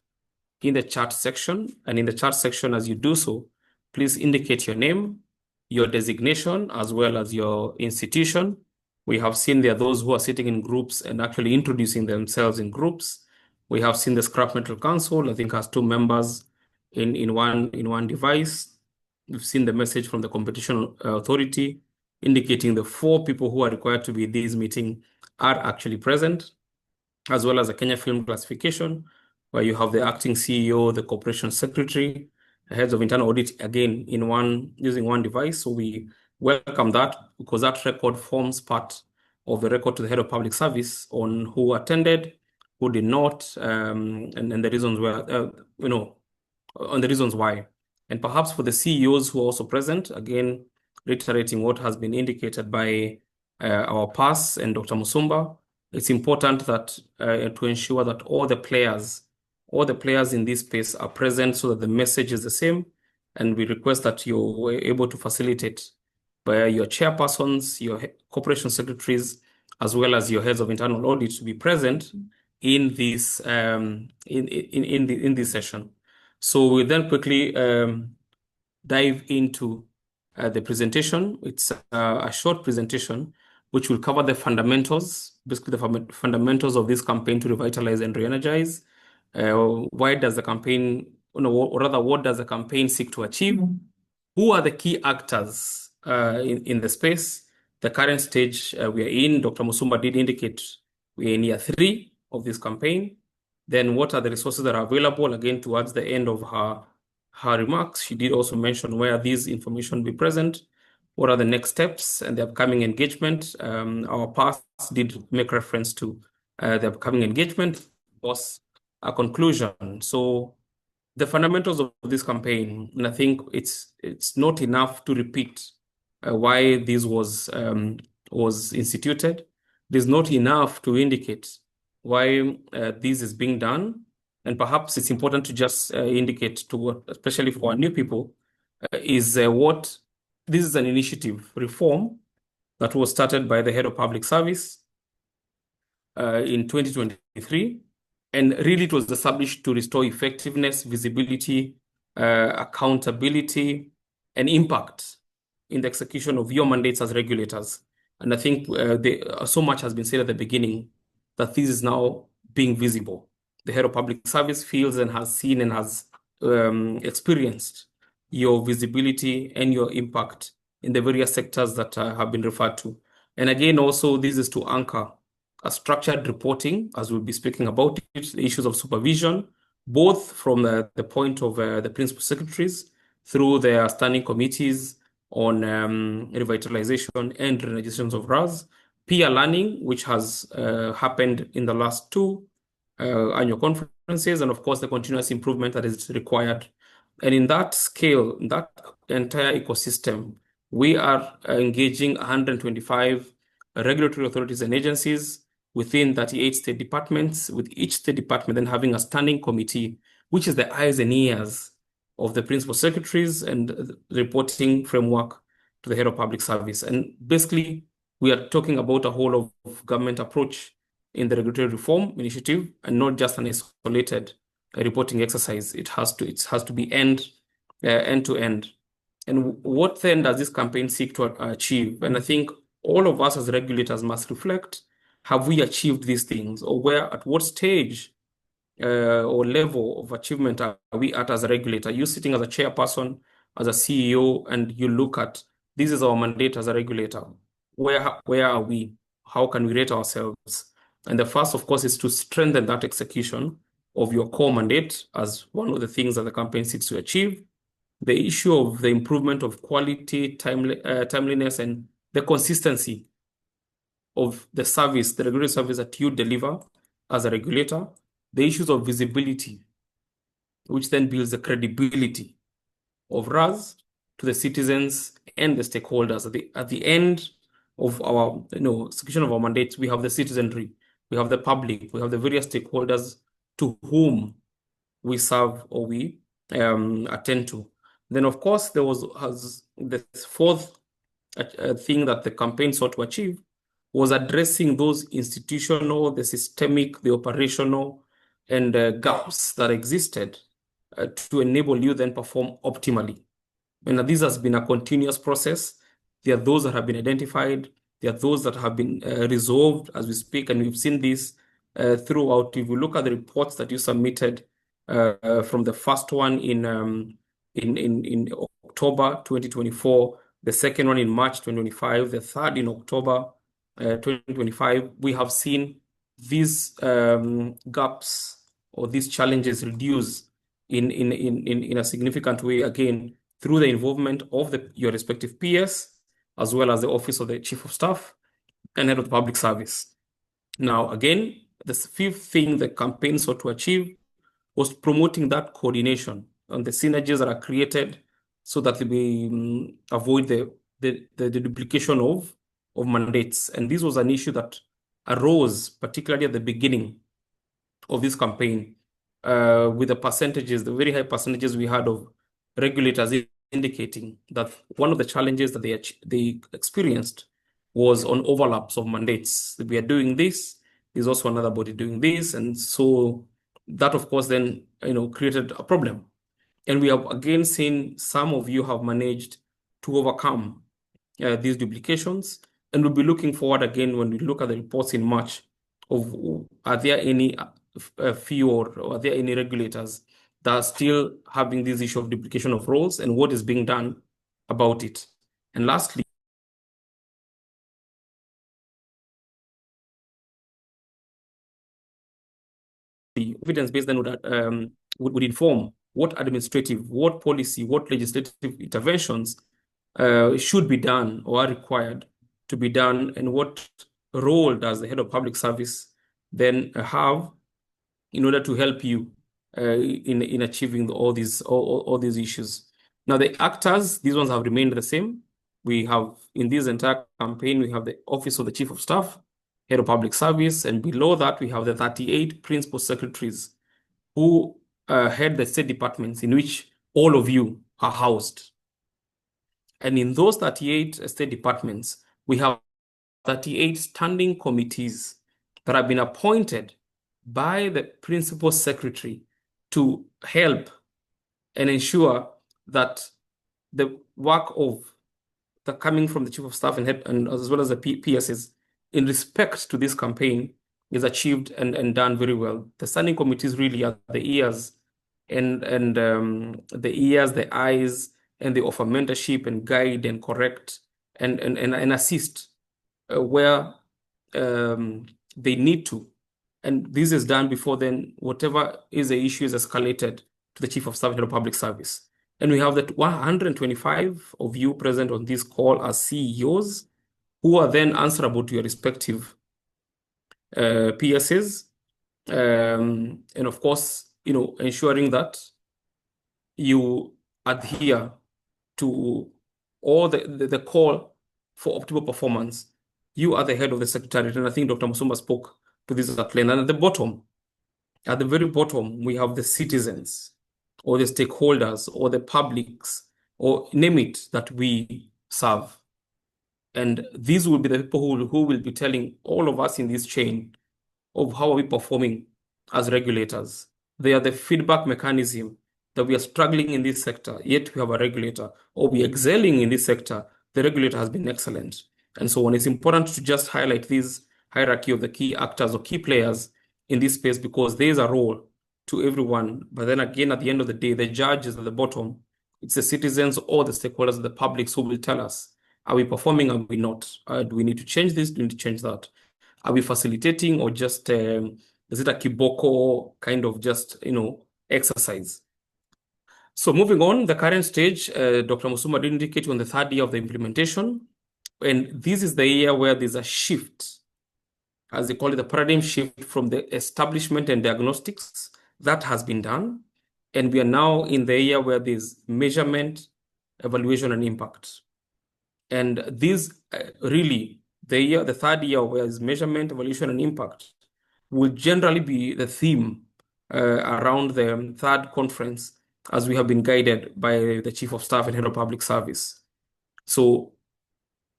in the chat section. And in the chat section, as you do so, please indicate your name, your designation, as well as your institution. We have seen there those who are sitting in groups and actually introducing themselves in groups. We have seen the Scrap Metal Council, I think, has 2 members in one device. We've seen the message from the Competition Authority indicating the 4 people who are required to be in this meeting are actually present, as well as the Kenya Film Classification, where you have the acting CEO, the corporation secretary, the heads of internal audit, again, using one device. So we welcome that, because that record forms part of the record to the head of public service on who attended, who did not, and the reasons were, on the reasons why. And perhaps for the CEOs who are also present, again, reiterating what has been indicated by our PAS and Dr. Musumba, it's important that to ensure that all the players in this space are present so that the message is the same. And we request that you're able to facilitate by your chairpersons, your corporation secretaries, as well as your heads of internal audit to be present in this in this session. So we then quickly dive into the presentation. It's a short presentation which will cover the fundamentals, basically the fundamentals of this campaign to revitalize and re-energize. Why does the campaign, or rather, what does the campaign seek to achieve? Who are the key actors in the space? The current stage we are in, Dr. Musumba did indicate we are in year 3 of this campaign. Then what are the resources that are available? Again, towards the end of her remarks, she did also mention where these information will be present. What are the next steps and the upcoming engagement? Our past did make reference to the upcoming engagement was a conclusion. So the fundamentals of this campaign, and I think it's not enough to repeat why this was instituted. It is not enough to indicate why this is being done. And perhaps it's important to just indicate to what, especially for our new people, is what this is an initiative reform that was started by the head of public service in 2023. And really, it was established to restore effectiveness, visibility, accountability, and impact in the execution of your mandates as regulators. And I think so much has been said at the beginning that this is now being visible. The head of public service feels and has seen and has experienced your visibility and your impact in the various sectors that have been referred to. And again, also, this is to anchor a structured reporting, as we'll be speaking about it, the issues of supervision, both from the point of the principal secretaries through their standing committees on revitalization and re-energizations of RAAs, peer learning, which has happened in the last two annual conferences, and of course, the continuous improvement that is required. And in that scale, in that entire ecosystem, we are engaging 125 regulatory authorities and agencies within 38 state departments, with each state department then having a standing committee, which is the eyes and ears of the principal secretaries and the reporting framework to the head of public service. And basically, we are talking about a whole of government approach in the regulatory reform initiative, and not just an isolated reporting exercise. It has to be end to end. And what then does this campaign seek to achieve? And I think all of us as regulators must reflect: have we achieved these things, or at what stage or level of achievement are we at as a regulator? You sitting as a chairperson, as a CEO, and you look at, this is our mandate as a regulator. Where are we? How can we rate ourselves? And the first, of course, is to strengthen that execution of your core mandate as one of the things that the campaign seeks to achieve. The issue of the improvement of quality, timeliness, and the consistency of the service, the regulatory service that you deliver as a regulator. The issues of visibility, which then builds the credibility of RAAs to the citizens and the stakeholders. At the end of our execution of our mandates, we have the citizenry, we have the public, we have the various stakeholders to whom we serve or we attend to. Then, of course, there has the fourth thing that the campaign sought to achieve was addressing those institutional, the systemic, the operational, and gaps that existed to enable you then perform optimally. And this has been a continuous process. There are those that have been identified. There are those that have been resolved as we speak, and we've seen this throughout. If you look at the reports that you submitted from the first one in October 2024, the second one in March 2025, the third in October 2025, we have seen these gaps or these challenges reduce in a significant way, again, through the involvement of your respective PS, as well as the Office of the Chief of Staff and Head of the Public Service. Now, again, the fifth thing the campaign sought to achieve was promoting that coordination and the synergies that are created so that we avoid the duplication of mandates. And this was an issue that arose particularly at the beginning of this campaign with the percentages, the very high percentages we had of regulators indicating that one of the challenges that they experienced was on overlaps of mandates. We are doing this, there's also another body doing this. And so that, of course, then created a problem. And we have again seen some of you have managed to overcome these duplications. And we'll be looking forward again when we look at the reports in March of are there any few or are there any regulators that are still having this issue of duplication of roles and what is being done about it. And lastly, the evidence-based then would inform what administrative, what policy, what legislative interventions should be done or are required to be done, and what role does the head of public service then have in order to help you in achieving all these issues. Now, the actors, these ones have remained the same. We have, in this entire campaign, we have the Office of the Chief of Staff, Head of Public Service, and below that, we have the 38 principal secretaries who head the state departments in which all of you are housed. And in those 38 state departments, we have 38 standing committees that have been appointed by the principal secretary to help and ensure that the work of the coming from the chief of staff and head, and as well as the PSs in respect to this campaign is achieved and done very well. The standing committees really are the ears and the ears, the eyes, and they offer mentorship and guide and correct and assist where they need to. And this is done before then whatever is the issue is escalated to the chief of staff and public service. And we have that 125 of you present on this call as CEOs who are then answerable to your respective PSs. And of course, ensuring that you adhere to all the call for optimal performance. You are the head of the secretariat, and I think Dr. Musumba spoke to this at length. And at the bottom, at the very bottom, we have the citizens or the stakeholders or the publics or name it that we serve. And these will be the people who will be telling all of us in this chain of how are we performing as regulators. They are the feedback mechanism that we are struggling in this sector, yet we have a regulator, or we are excelling in this sector, the regulator has been excellent. And so on, it's important to just highlight this hierarchy of the key actors or key players in this space because there is a role to everyone. But then again, at the end of the day, the judge is at the bottom. It's the citizens or the stakeholders, the publics who will tell us, are we performing or are we not? Do we need to change this? Do we need to change that? Are we facilitating or just, is it a kiboko kind of just, exercise? So moving on, the current stage, Dr. Musumba did indicate on the third year of the implementation. And this is the year where there's a shift, as they call it, the paradigm shift from the establishment and diagnostics that has been done. And we are now in the year where there's measurement, evaluation, and impact. And this really, the third year where there's measurement, evaluation, and impact will generally be the theme around the third conference as we have been guided by the Chief of Staff and Head of Public Service. So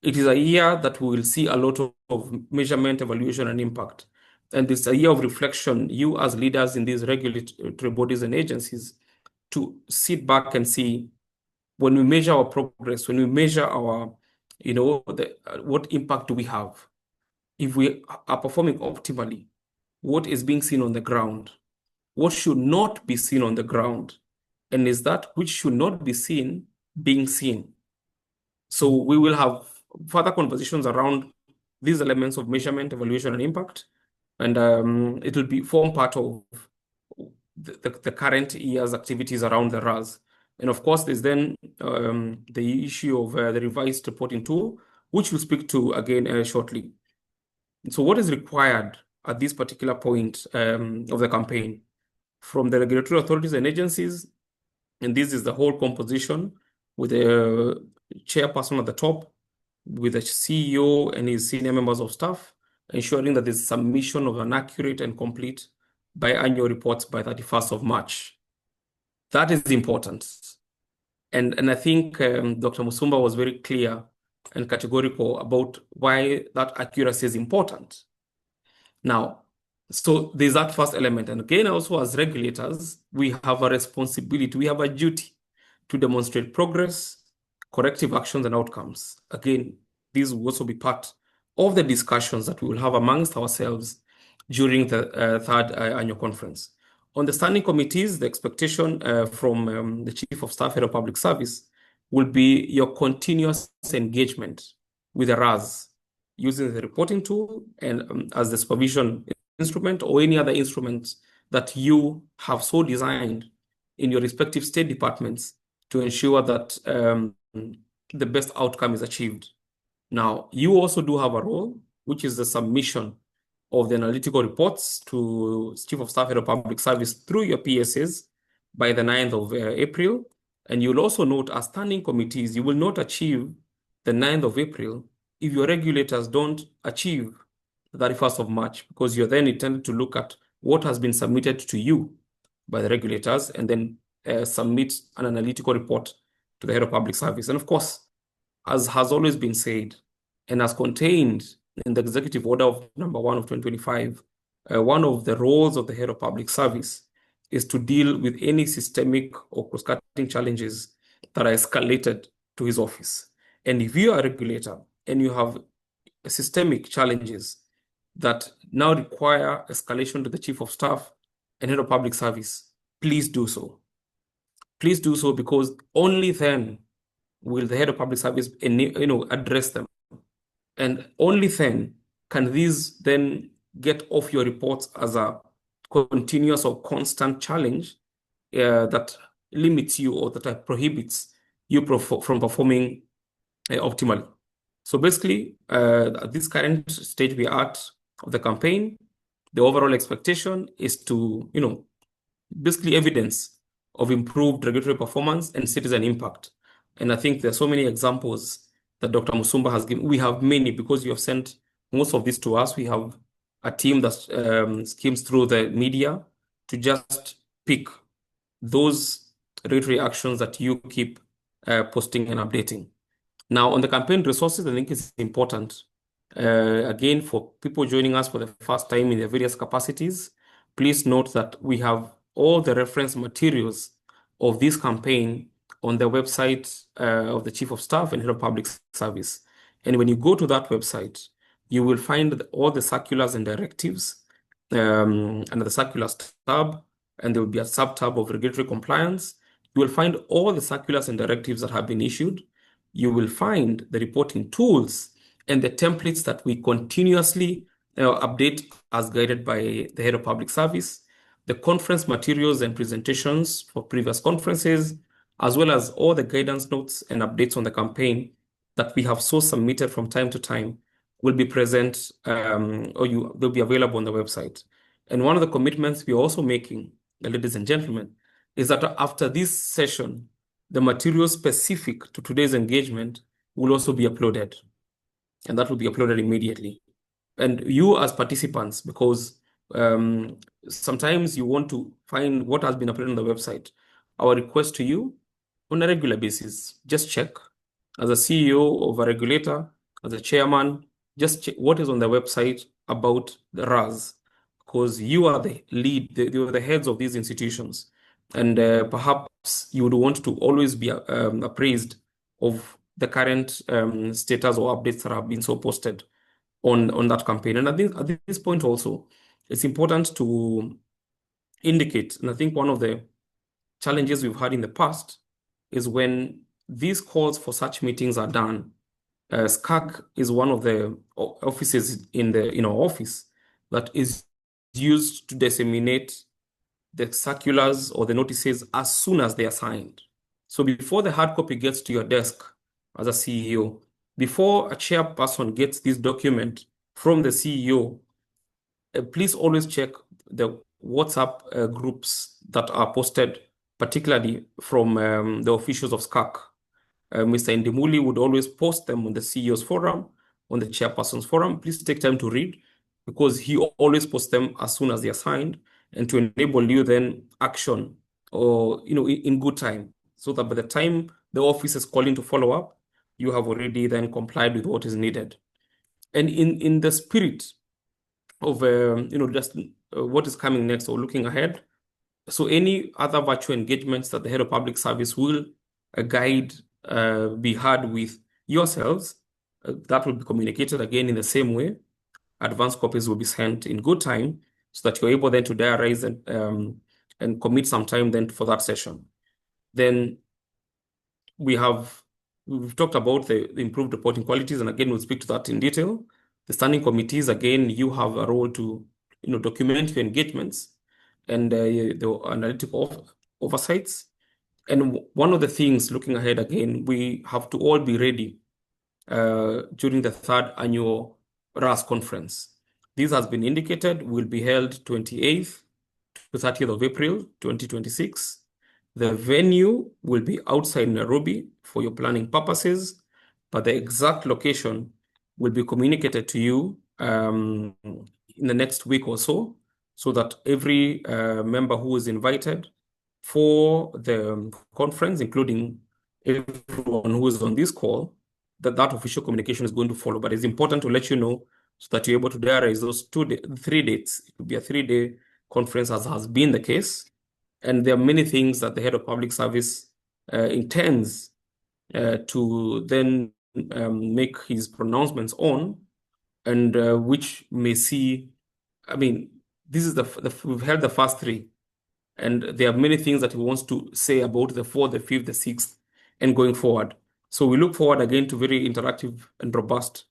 it is a year that we will see a lot of measurement, evaluation, and impact. And it's a year of reflection, you as leaders in these regulatory bodies and agencies, to sit back and see when we measure our progress, when we measure our, what impact do we have? If we are performing optimally, what is being seen on the ground? What should not be seen on the ground? And is that which should not be seen being seen? So we will have further conversations around these elements of measurement, evaluation, and impact. And it will form part of the current year's activities around the RAAs. And of course, there's then the issue of the revised reporting tool, which we'll speak to again shortly. So what is required at this particular point of the campaign from the regulatory authorities and agencies? And this is the whole composition with the chairperson at the top, with the CEO and his senior members of staff, ensuring that there's submission of an accurate and complete biannual reports by 31st of March. That is important. And I think Dr. Musumba was very clear and categorical about why that accuracy is important. Now, so there's that first element. And again, also as regulators, we have a responsibility, we have a duty to demonstrate progress, corrective actions, and outcomes. Again, these will also be part of the discussions that we will have amongst ourselves during the third annual conference. On the standing committees, the expectation from the Chief of Staff, Head of Public Service, will be your continuous engagement with the RAAs, using the reporting tool and as the supervision instrument or any other instruments that you have so designed in your respective state departments to ensure that the best outcome is achieved. Now, you also do have a role, which is the submission of the analytical reports to Chief of Staff, Head of Public Service through your PSAs by the 9th of April. And you'll also note as standing committees, you will not achieve the 9th of April if your regulators don't achieve the 31st of March, because you're then intended to look at what has been submitted to you by the regulators and then submit an analytical report to the Head of Public Service. And of course, as has always been said, and as contained in the Executive Order of number 1 of 2025, one of the roles of the head of public service is to deal with any systemic or cross-cutting challenges that are escalated to his office. And if you are a regulator and you have systemic challenges that now require escalation to the chief of staff and head of public service, please do so. Please do so, because only then will the head of public service, address them. And only then can these then get off your reports as a continuous or constant challenge that limits you or that prohibits you from performing optimally. So basically, at this current stage we are at of the campaign, the overall expectation is to, basically evidence of improved regulatory performance and citizen impact. And I think there are so many examples that Dr. Musumba has given. We have many, because you have sent most of this to us. We have a team that skims through the media to just pick those regulatory actions that you keep posting and updating. Now, on the campaign resources, I think it's important, again, for people joining us for the first time in their various capacities, please note that we have all the reference materials of this campaign on the website of the Chief of Staff and Head of Public Service. And when you go to that website, you will find all the circulars and directives under the circulars tab, and there will be a sub-tab of regulatory compliance. You will find all the circulars and directives that have been issued. You will find the reporting tools and the templates that we continuously update as guided by the Head of Public Service, the conference materials and presentations for previous conferences, as well as all the guidance notes and updates on the campaign that we have so submitted from time to time will be present, they'll be available on the website. And one of the commitments we are also making, ladies and gentlemen, is that after this session, the material specific to today's engagement will also be uploaded, and that will be uploaded immediately. And you as participants, because sometimes you want to find what has been uploaded on the website, our request to you on a regular basis, just check. As a CEO of a regulator, as a chairman, just check what is on the website about the RAAs, because you are the lead, you are the heads of these institutions. And perhaps you would want to always be appraised of the current status or updates that have been so posted on that campaign. And I think at this point also, it's important to indicate, and I think one of the challenges we've had in the past is when these calls for such meetings are done, SCAC is one of the offices in our office that is used to disseminate the circulars or the notices as soon as they are signed. So before the hard copy gets to your desk as a CEO, before a chairperson gets this document from the CEO, please always check the WhatsApp groups that are posted, particularly from the officials of SCAC. Mr. Indimuli would always post them on the CEO's forum, on the chairperson's forum. Please take time to read, because he always posts them as soon as they are signed, and to enable you then action or in good time, so that by the time the office is calling to follow up, you have already then complied with what is needed. And in the spirit of just what is coming next or looking ahead, so any other virtual engagements that the Head of Public Service will guide be had with yourselves, that will be communicated again in the same way. Advanced copies will be sent in good time, so that you're able then to diarize and commit some time then for that session. Then we've talked about the improved reporting qualities, and again, we'll speak to that in detail. The standing committees, again, you have a role to document your engagements and the analytical oversights. And one of the things looking ahead, again, we have to all be ready during the 3rd annual RAAs conference. This has been indicated, will be held 28th to 30th of April, 2026. The venue will be outside Nairobi for your planning purposes, but the exact location will be communicated to you in the next week or so that every member who is invited for the conference, including everyone who is on this call, that official communication is going to follow. But it's important to let you know so that you're able to diarize those 3 dates. It could be a 3-day conference, as has been the case. And there are many things that the head of public service intends to then make his pronouncements on, and which may see, I mean, this is we've held the first 3, and there are many things that he wants to say about the 4th, the 5th, the 6th, and going forward. So we look forward again to very interactive and robust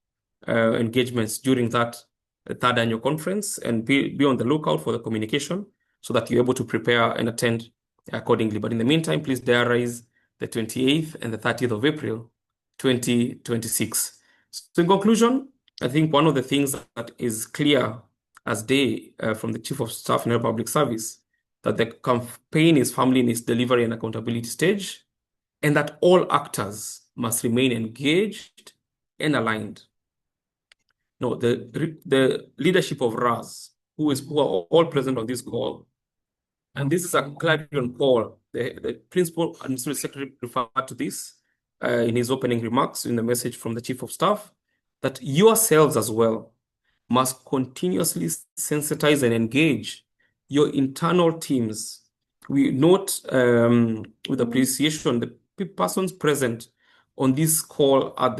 engagements during that 3rd annual conference, and be on the lookout for the communication so that you're able to prepare and attend accordingly. But in the meantime, please diarize the 28th and the 30th of April, 2026. So in conclusion, I think one of the things that is clear as day from the Chief of Staff in Public Service, that the campaign is firmly in its delivery and accountability stage, and that all actors must remain engaged and aligned. No, the leadership of RAAs, who are all present on this call, and this is a clarion call. The Principal Administrative Secretary referred to this in his opening remarks in the message from the Chief of Staff, that yourselves as well must continuously sensitize and engage your internal teams. We note with appreciation the persons present on this call are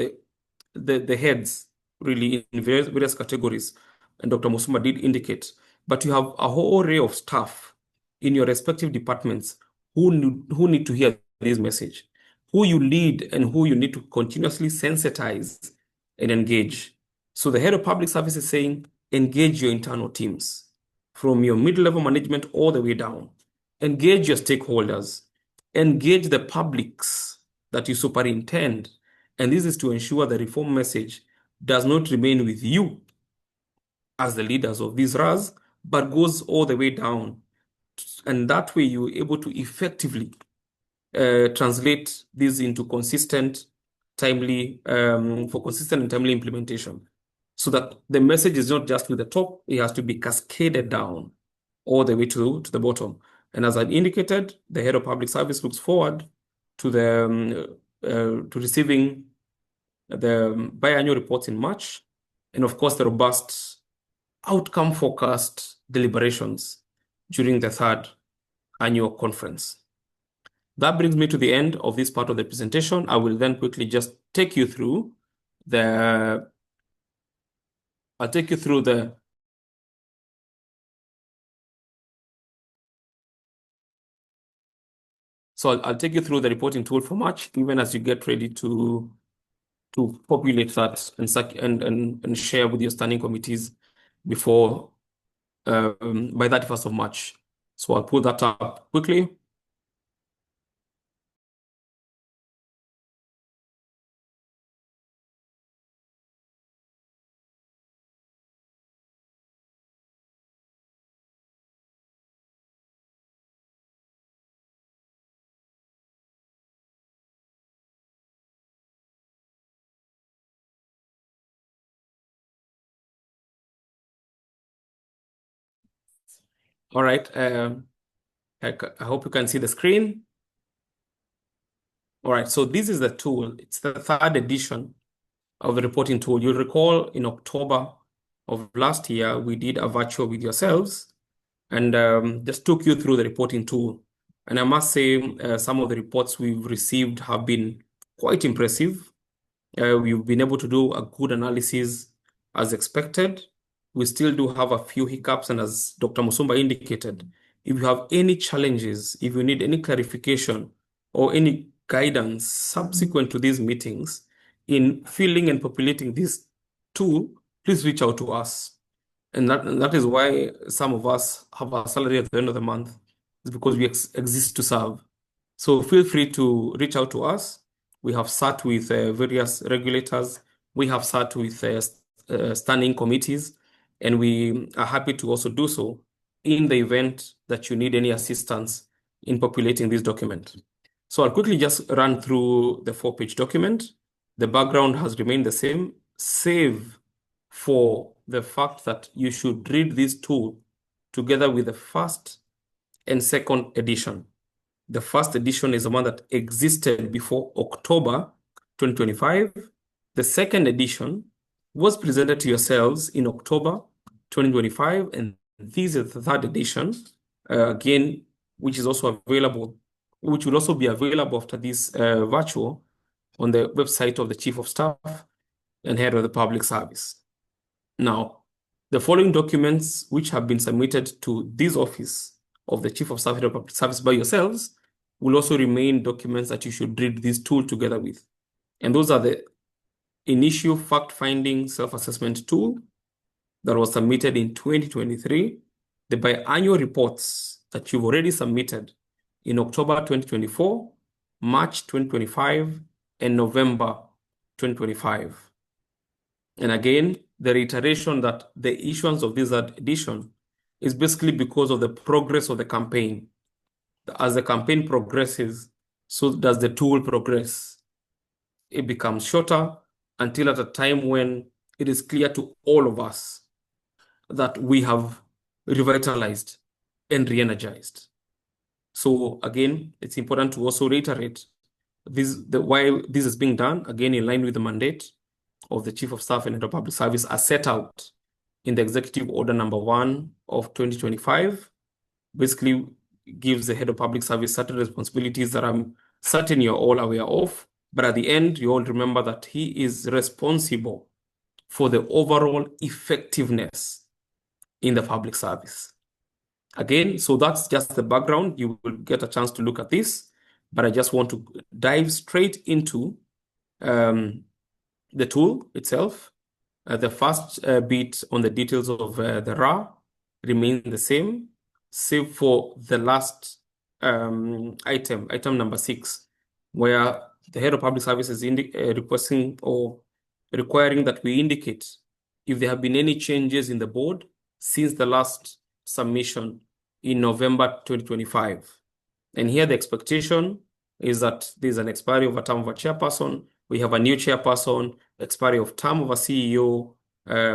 the heads, really, in various categories, and Dr. Musuma did indicate. But you have a whole array of staff in your respective departments who need to hear this message, who you lead and who you need to continuously sensitize and engage. So the head of public service is saying, engage your internal teams from your mid-level management all the way down. Engage your stakeholders, engage the publics that you superintend. And this is to ensure the reform message does not remain with you as the leaders of these RAAs, but goes all the way down. And that way you're able to effectively translate this into consistent, timely, for consistent and timely implementation, so that the message is not just with the top, it has to be cascaded down all the way to the bottom. And as I indicated, the head of public service looks forward to to receiving the biannual reports in March, and of course the robust outcome-focused deliberations during the 3rd annual conference. That brings me to the end of this part of the presentation. I will then quickly just take you through I'll take you through the reporting tool for March, even as you get ready to populate that and share with your standing committees before by 31st of March. So I'll pull that up quickly. All right. I hope you can see the screen. All right. So this is the tool. It's the 3rd edition of the reporting tool. You'll recall in October of last year, we did a virtual with yourselves and just took you through the reporting tool. And I must say, some of the reports we've received have been quite impressive. We've been able to do a good analysis as expected. We still do have a few hiccups, and as Dr. Musumba indicated, if you have any challenges, if you need any clarification or any guidance subsequent to these meetings in filling and populating this tool, please reach out to us. And that is why some of us have a salary at the end of the month, is because we exist to serve. So feel free to reach out to us. We have sat with various regulators. We have sat with standing committees, and we are happy to also do so in the event that you need any assistance in populating this document. So I'll quickly just run through the 4-page document. The background has remained the same, save for the fact that you should read this tool together with the 1st and 2nd edition. The 1st edition is the one that existed before October 2025. The 2nd edition was presented to yourselves in October 2025, and this is the third edition, again, which is also available, which will also be available after this virtual on the website of the Chief of Staff and Head of the Public Service. Now, the following documents which have been submitted to this office of the Chief of Staff, Head of Public Service by yourselves will also remain documents that you should read this tool together with. And those are the initial fact-finding self-assessment tool that was submitted in 2023, the biannual reports that you've already submitted in October 2024, March 2025, and November 2025. And again, the reiteration that the issuance of this edition is basically because of the progress of the campaign. As the campaign progresses, so does the tool progress. It becomes shorter until at a time when it is clear to all of us that we have revitalized and re-energized. So again, it's important to also reiterate why this is being done, again, in line with the mandate of the Chief of Staff and Head of Public Service as set out in the Executive Order number 1 of 2025, basically gives the Head of Public Service certain responsibilities that I'm certain you're all aware of. But at the end, you all remember that he is responsible for the overall effectiveness in the public service. Again, so that's just the background. You will get a chance to look at this, but I just want to dive straight into the tool itself. The first bit on the details of the RAA remains the same, save for the last item number 6, where the Head of Public Service is requesting or requiring that we indicate if there have been any changes in the board since the last submission in November 2025. And here the expectation is that there's an expiry of a term of a chairperson, we have a new chairperson, expiry of term of a CEO,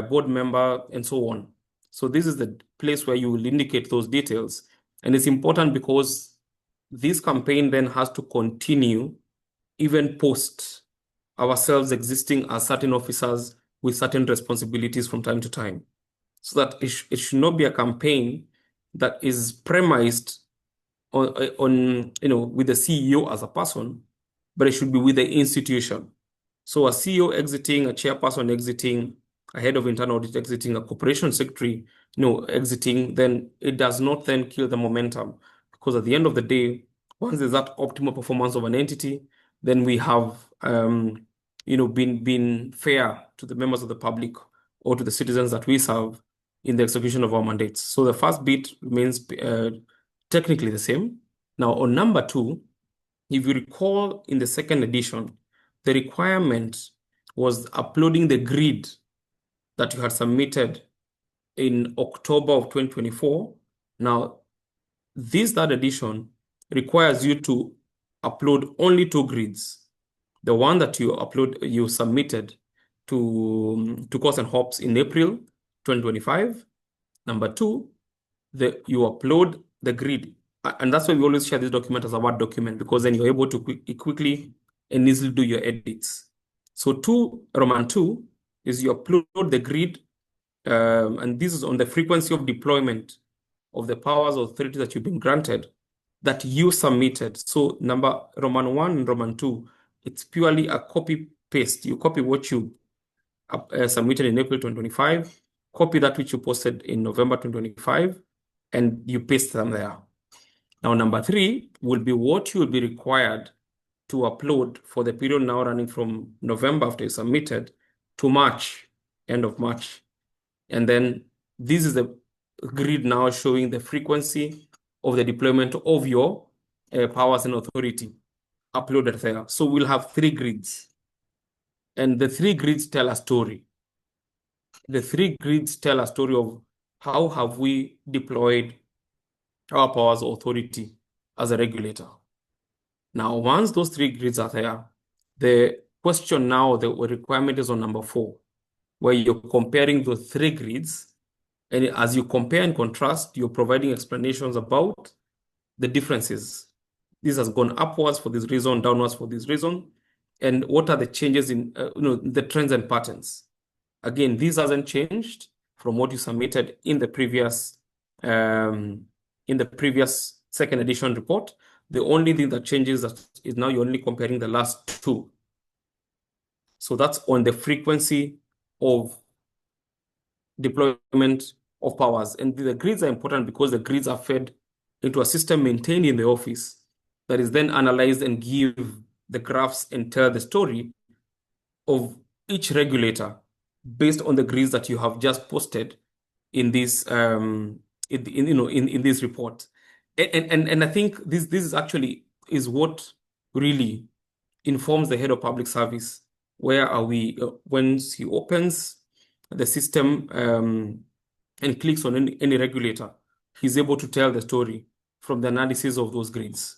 board member, and so on. So this is the place where you will indicate those details. And it's important because this campaign then has to continue even post ourselves existing as certain officers with certain responsibilities from time to time. So that it should not be a campaign that is premised on with the CEO as a person, but it should be with the institution. So a CEO exiting, a chairperson exiting, a head of internal audit exiting, a corporation secretary exiting, then it does not then kill the momentum. Because at the end of the day, once there's that optimal performance of an entity, then we have been fair to the members of the public or to the citizens that we serve in the execution of our mandates. So the first bit remains technically the same. Now on number 2, if you recall in the second edition, the requirement was uploading the grid that you had submitted in October of 2024. Now, this third edition requires you to upload only 2 grids. The one that you submitted to Costs and Hops in April 2025. Number 2, you upload the grid. And that's why we always share this document as a Word document, because then you're able to quickly and easily do your edits. So Roman 2 is you upload the grid, and this is on the frequency of deployment of the powers or authority that you've been granted that you submitted. So Roman 1 and Roman 2, it's purely a copy paste. You copy what you submitted in April 2025, copy that which you posted in November 2025, and you paste them there. Now, number 3 will be what you will be required to upload for the period now running from November after you submitted to March, end of March. And then this is the grid now showing the frequency of the deployment of your powers and authority uploaded there. So we'll have 3 grids. And the 3 grids tell a story. The 3 grids tell a story of how have we deployed our powers or authority as a regulator. Now, once those 3 grids are there, the question now, the requirement is on number 4, where you're comparing those 3 grids. And as you compare and contrast, you're providing explanations about the differences. This has gone upwards for this reason, downwards for this reason. And what are the changes in the trends and patterns? Again, this hasn't changed from what you submitted in the previous second edition report. The only thing that changes is now you're only comparing the last two. So that's on the frequency of deployment of powers. And the grids are important because the grids are fed into a system maintained in the office that is then analyzed and give the graphs and tell the story of each regulator based on the grids that you have just posted in this in this report. And I think this is actually is what really informs the head of public service. Where are we once he opens the system and clicks on any regulator, he's able to tell the story from the analysis of those grids.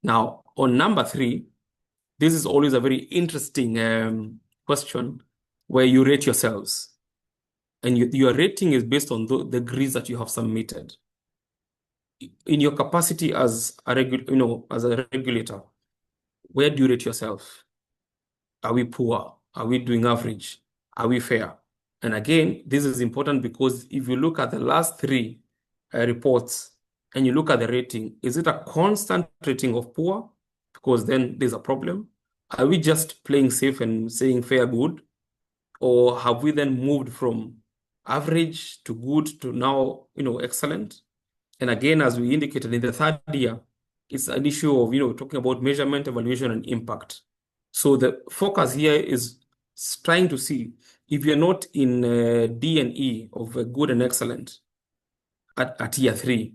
Now, on number 3, this is always a very interesting question where you rate yourselves. And your rating is based on the grids that you have submitted. In your capacity as a regulator, where do you rate yourself? Are we poor? Are we doing average? Are we fair? And again, this is important because if you look at the last 3 reports and you look at the rating, is it a constant rating of poor? Because then there's a problem. Are we just playing safe and saying fair, good? Or have we then moved from average to good to now, excellent? And again, as we indicated in the 3rd year, it's an issue of, talking about measurement, evaluation, and impact. So the focus here is trying to see if you're not in D and E of good and excellent at year 3,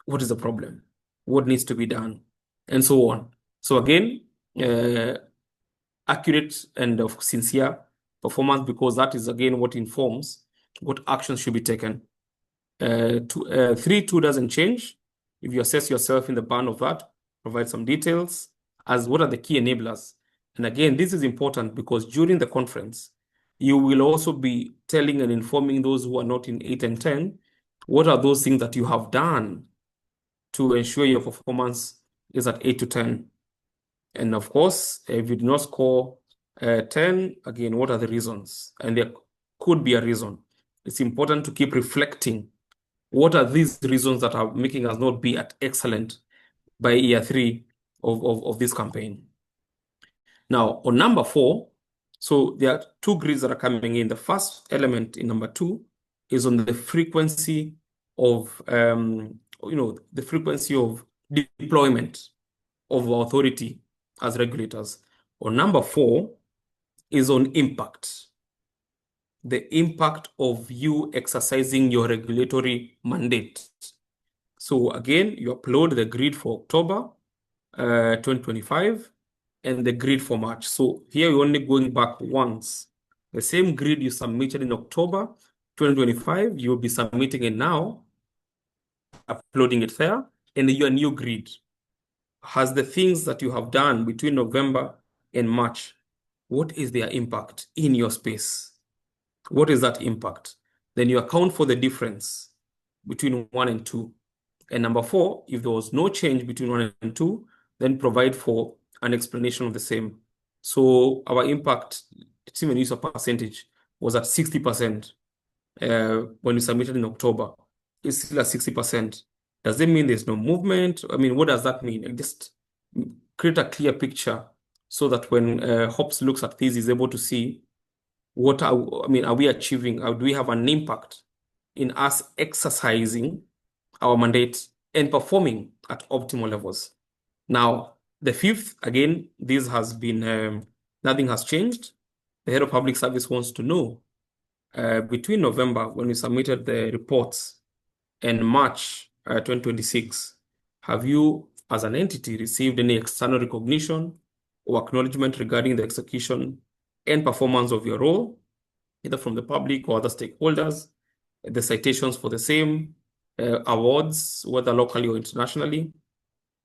what is the problem? What needs to be done? And so on. So again, accurate and of sincere performance, because that is again what informs what actions should be taken. 3.2 doesn't change. If you assess yourself in the band of that, provide some details as what are the key enablers. And again, this is important because during the conference, you will also be telling and informing those who are not in 8 and 10, what are those things that you have done to ensure your performance is at 8 to 10. And of course, if you do not score 10, again, what are the reasons? And there could be a reason. It's important to keep reflecting. What are these reasons that are making us not be at excellent by year 3 of this campaign? Now, on number 4, so there are 2 grids that are coming in. The first element in number 2 is on the frequency of, the frequency of deployment of authority as regulators. On number 4 is on impact. The impact of you exercising your regulatory mandate. So again, you upload the grid for October 2025 and the grid for March. So here you're only going back once. The same grid you submitted in October 2025, you'll be submitting it now, uploading it there, and your new grid has the things that you have done between November and March. What is their impact in your space? What is that impact? Then you account for the difference between 1 and 2. And number 4, if there was no change between 1 and 2, then provide for an explanation of the same. So our impact, it's even use of percentage, was at 60% when we submitted in October. It's still at 60%. Does it mean there's no movement? I mean, what does that mean? And just create a clear picture so that when HOPS looks at this, is able to see are we achieving, do we have an impact in us exercising our mandate and performing at optimal levels? Now, the 5th, again, this has been, nothing has changed. The head of public service wants to know between November, when we submitted the reports, and March 2026, have you, as an entity, received any external recognition or acknowledgement regarding the execution and performance of your role, either from the public or other stakeholders, the citations for the same awards, whether locally or internationally,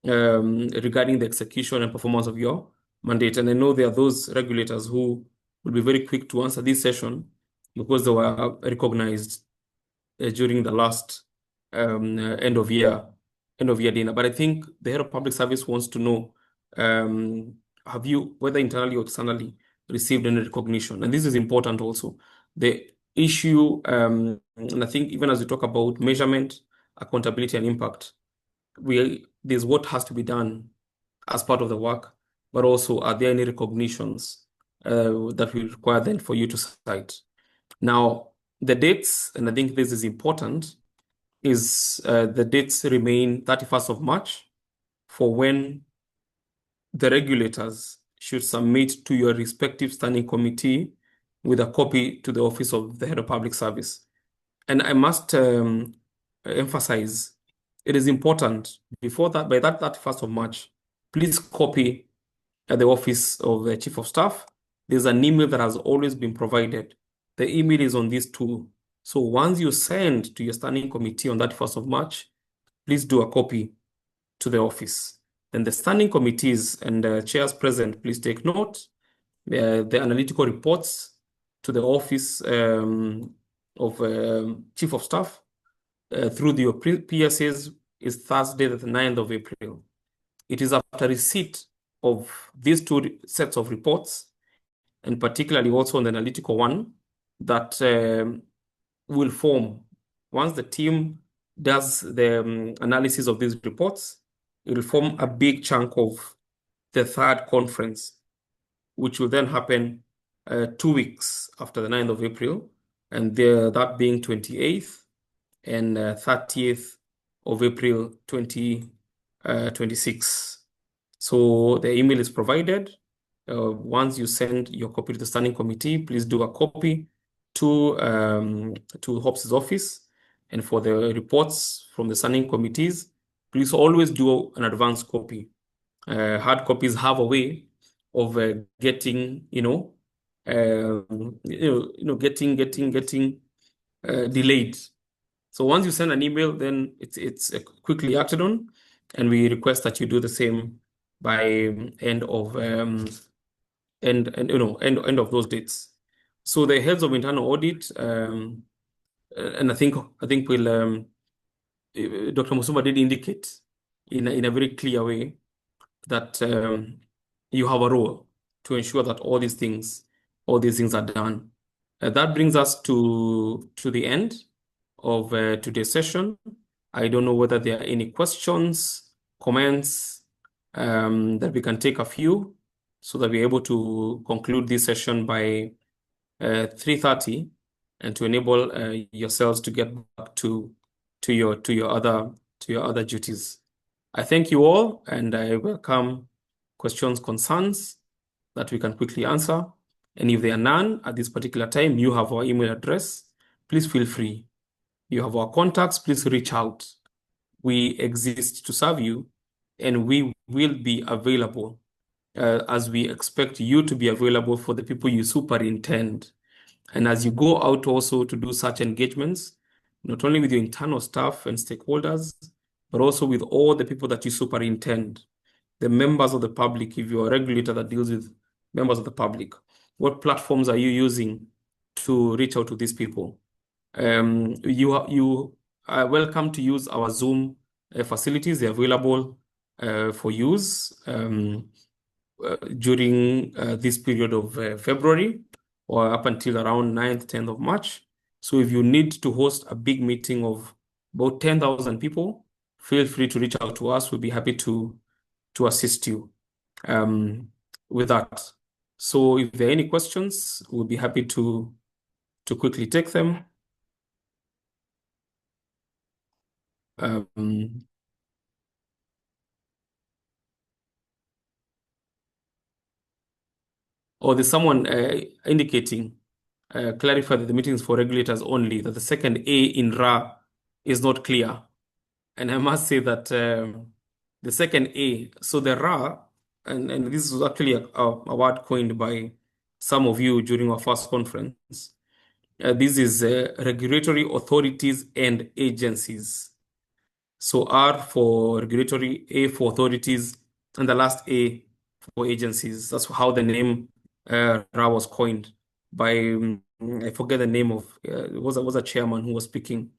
regarding the execution and performance of your mandate? And I know there are those regulators who will be very quick to answer this session because they were recognized during the last end of year dinner. But I think the head of public service wants to know, have you, whether internally or externally, received any recognition? And this is important also, the issue, and I think even as we talk about measurement, accountability, and impact, there's what has to be done as part of the work, but also are there any recognitions that we require then for you to cite? Now, the dates, and I think this is important, is the dates remain 31st of March for when the regulators should submit to your respective standing committee with a copy to the Office of the Head of Public Service. And I must emphasize, it is important before that, by that 31st of March, please copy at the Office of the Chief of Staff. There's an email that has always been provided. The email is on this tool. So once you send to your standing committee on that 1st of March, please do a copy to the office. Then the standing committees and chairs present, please take note. The analytical reports to the Office of Chief of Staff through the PSAs is Thursday, the 9th of April. It is after receipt of these two sets of reports, and particularly also on the analytical one, that will form, once the team does the analysis of these reports, it will form a big chunk of the third conference, which will then happen 2 weeks after the 9th of April, and that being 28th and 30th of April 2026. So the email is provided. Once you send your copy to the standing committee, please do a copy to HOPS's office. And for the reports from the standing committees, please always do an advance copy. Hard copies have a way of getting, getting delayed. So once you send an email, then it's quickly acted on, and we request that you do the same by end of those dates. So the heads of internal audit, and I think we'll Dr. Musumba did indicate in a very clear way that you have a role to ensure that all these things are done. That brings us to the end of today's session. I don't know whether there are any questions, comments, that we can take a few so that we're able to conclude this session by 3:30 and to enable yourselves to get back to your other duties. I thank you all, and I welcome questions, concerns that we can quickly answer. And if there are none at this particular time, you have our email address. Please feel free. You have our contacts. Please reach out. We exist to serve you, and we will be available as we expect you to be available for the people you superintend. And as you go out also to do such engagements, not only with your internal staff and stakeholders, but also with all the people that you superintend, the members of the public, if you're a regulator that deals with members of the public, what platforms are you using to reach out to these people? You are welcome to use our Zoom facilities. They're available for use during this period of February or up until around 9th, 10th of March. So if you need to host a big meeting of about 10,000 people, feel free to reach out to us. We'll be happy to assist you with that. So if there are any questions, we'll be happy to quickly take them. Or there's someone indicating, clarify that the meeting is for regulators only, that the second A in RA is not clear. And I must say that the second A, so the RA, and this is actually a word coined by some of you during our first conference. This is regulatory authorities and agencies. So R for regulatory, A for authorities, and the last A for agencies. That's how the name RA was coined by, I forget the name of, it was a chairman who was speaking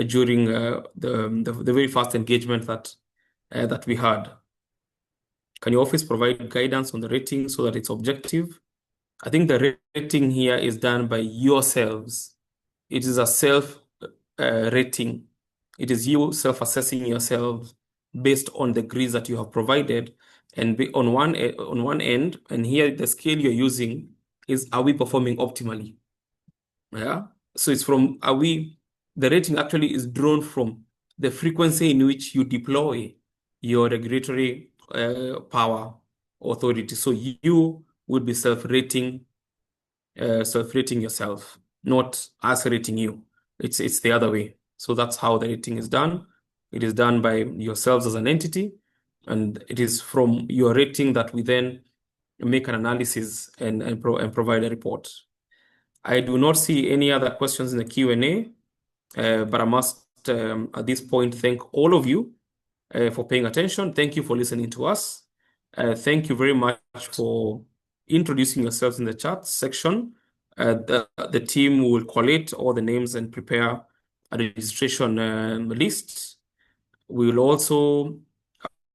during the very first engagement that we had. Can your office provide guidance on the rating so that it's objective? I think the rating here is done by yourselves. It is a self rating. It is you self-assessing yourself based on the grades that you have provided, and on one end, and here the scale you're using is, are we performing optimally? Yeah. So it's from, the rating actually is drawn from the frequency in which you deploy your regulatory power authority. So you would be self-rating yourself, not us rating you. It's the other way. So that's how the rating is done. It is done by yourselves as an entity, and it is from your rating that we then make an analysis and provide a report. I do not see any other questions in the Q&A, but I must at this point thank all of you for paying attention. Thank you for listening to us. Thank you very much for introducing yourselves in the chat section. The team will collate all the names and prepare a registration list. We will also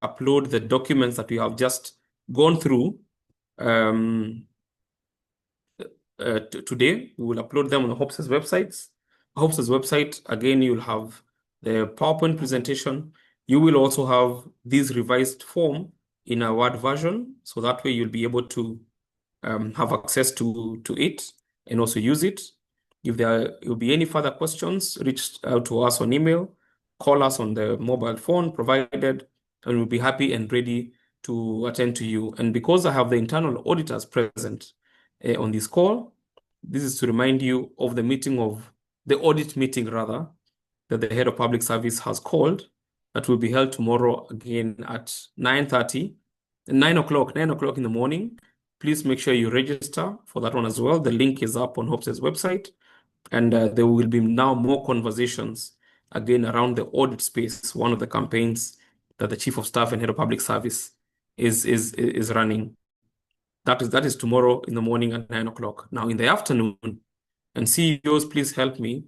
upload the documents that we have just gone through today. We will upload them on HOPS's website. Again, you'll have the PowerPoint presentation. You will also have this revised form in a Word version, so that way you'll be able to have access to it and also use it. If there will be any further questions, reach out to us on email, call us on the mobile phone provided, and we'll be happy and ready to attend to you. And because I have the internal auditors present on this call, this is to remind you of the audit meeting rather, that the head of public service has called, that will be held tomorrow again at 9 o'clock in the morning. Please make sure you register for that one as well. The link is up on HOPS's website, and there will be now more conversations again around the audit space, one of the campaigns that the Chief of Staff and Head of Public Service is running. That is tomorrow in the morning at 9 o'clock. Now in the afternoon, and CEOs, please help me.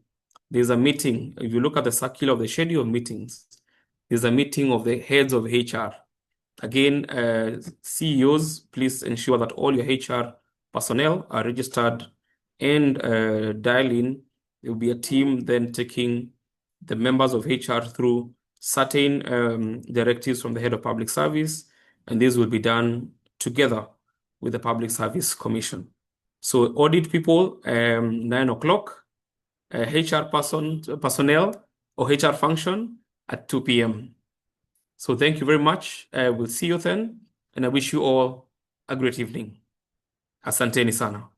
There's a meeting. If you look at the circular of the schedule of meetings, there's a meeting of the heads of HR. Again, CEOs, please ensure that all your HR personnel are registered and dial in. There will be a team then taking the members of HR through certain directives from the head of public service, and this will be done together with the Public Service Commission. So audit people, 9 o'clock, HR personnel or HR function at 2 p.m. So thank you very much. We'll see you then, and I wish you all a great evening. Asanteni sana.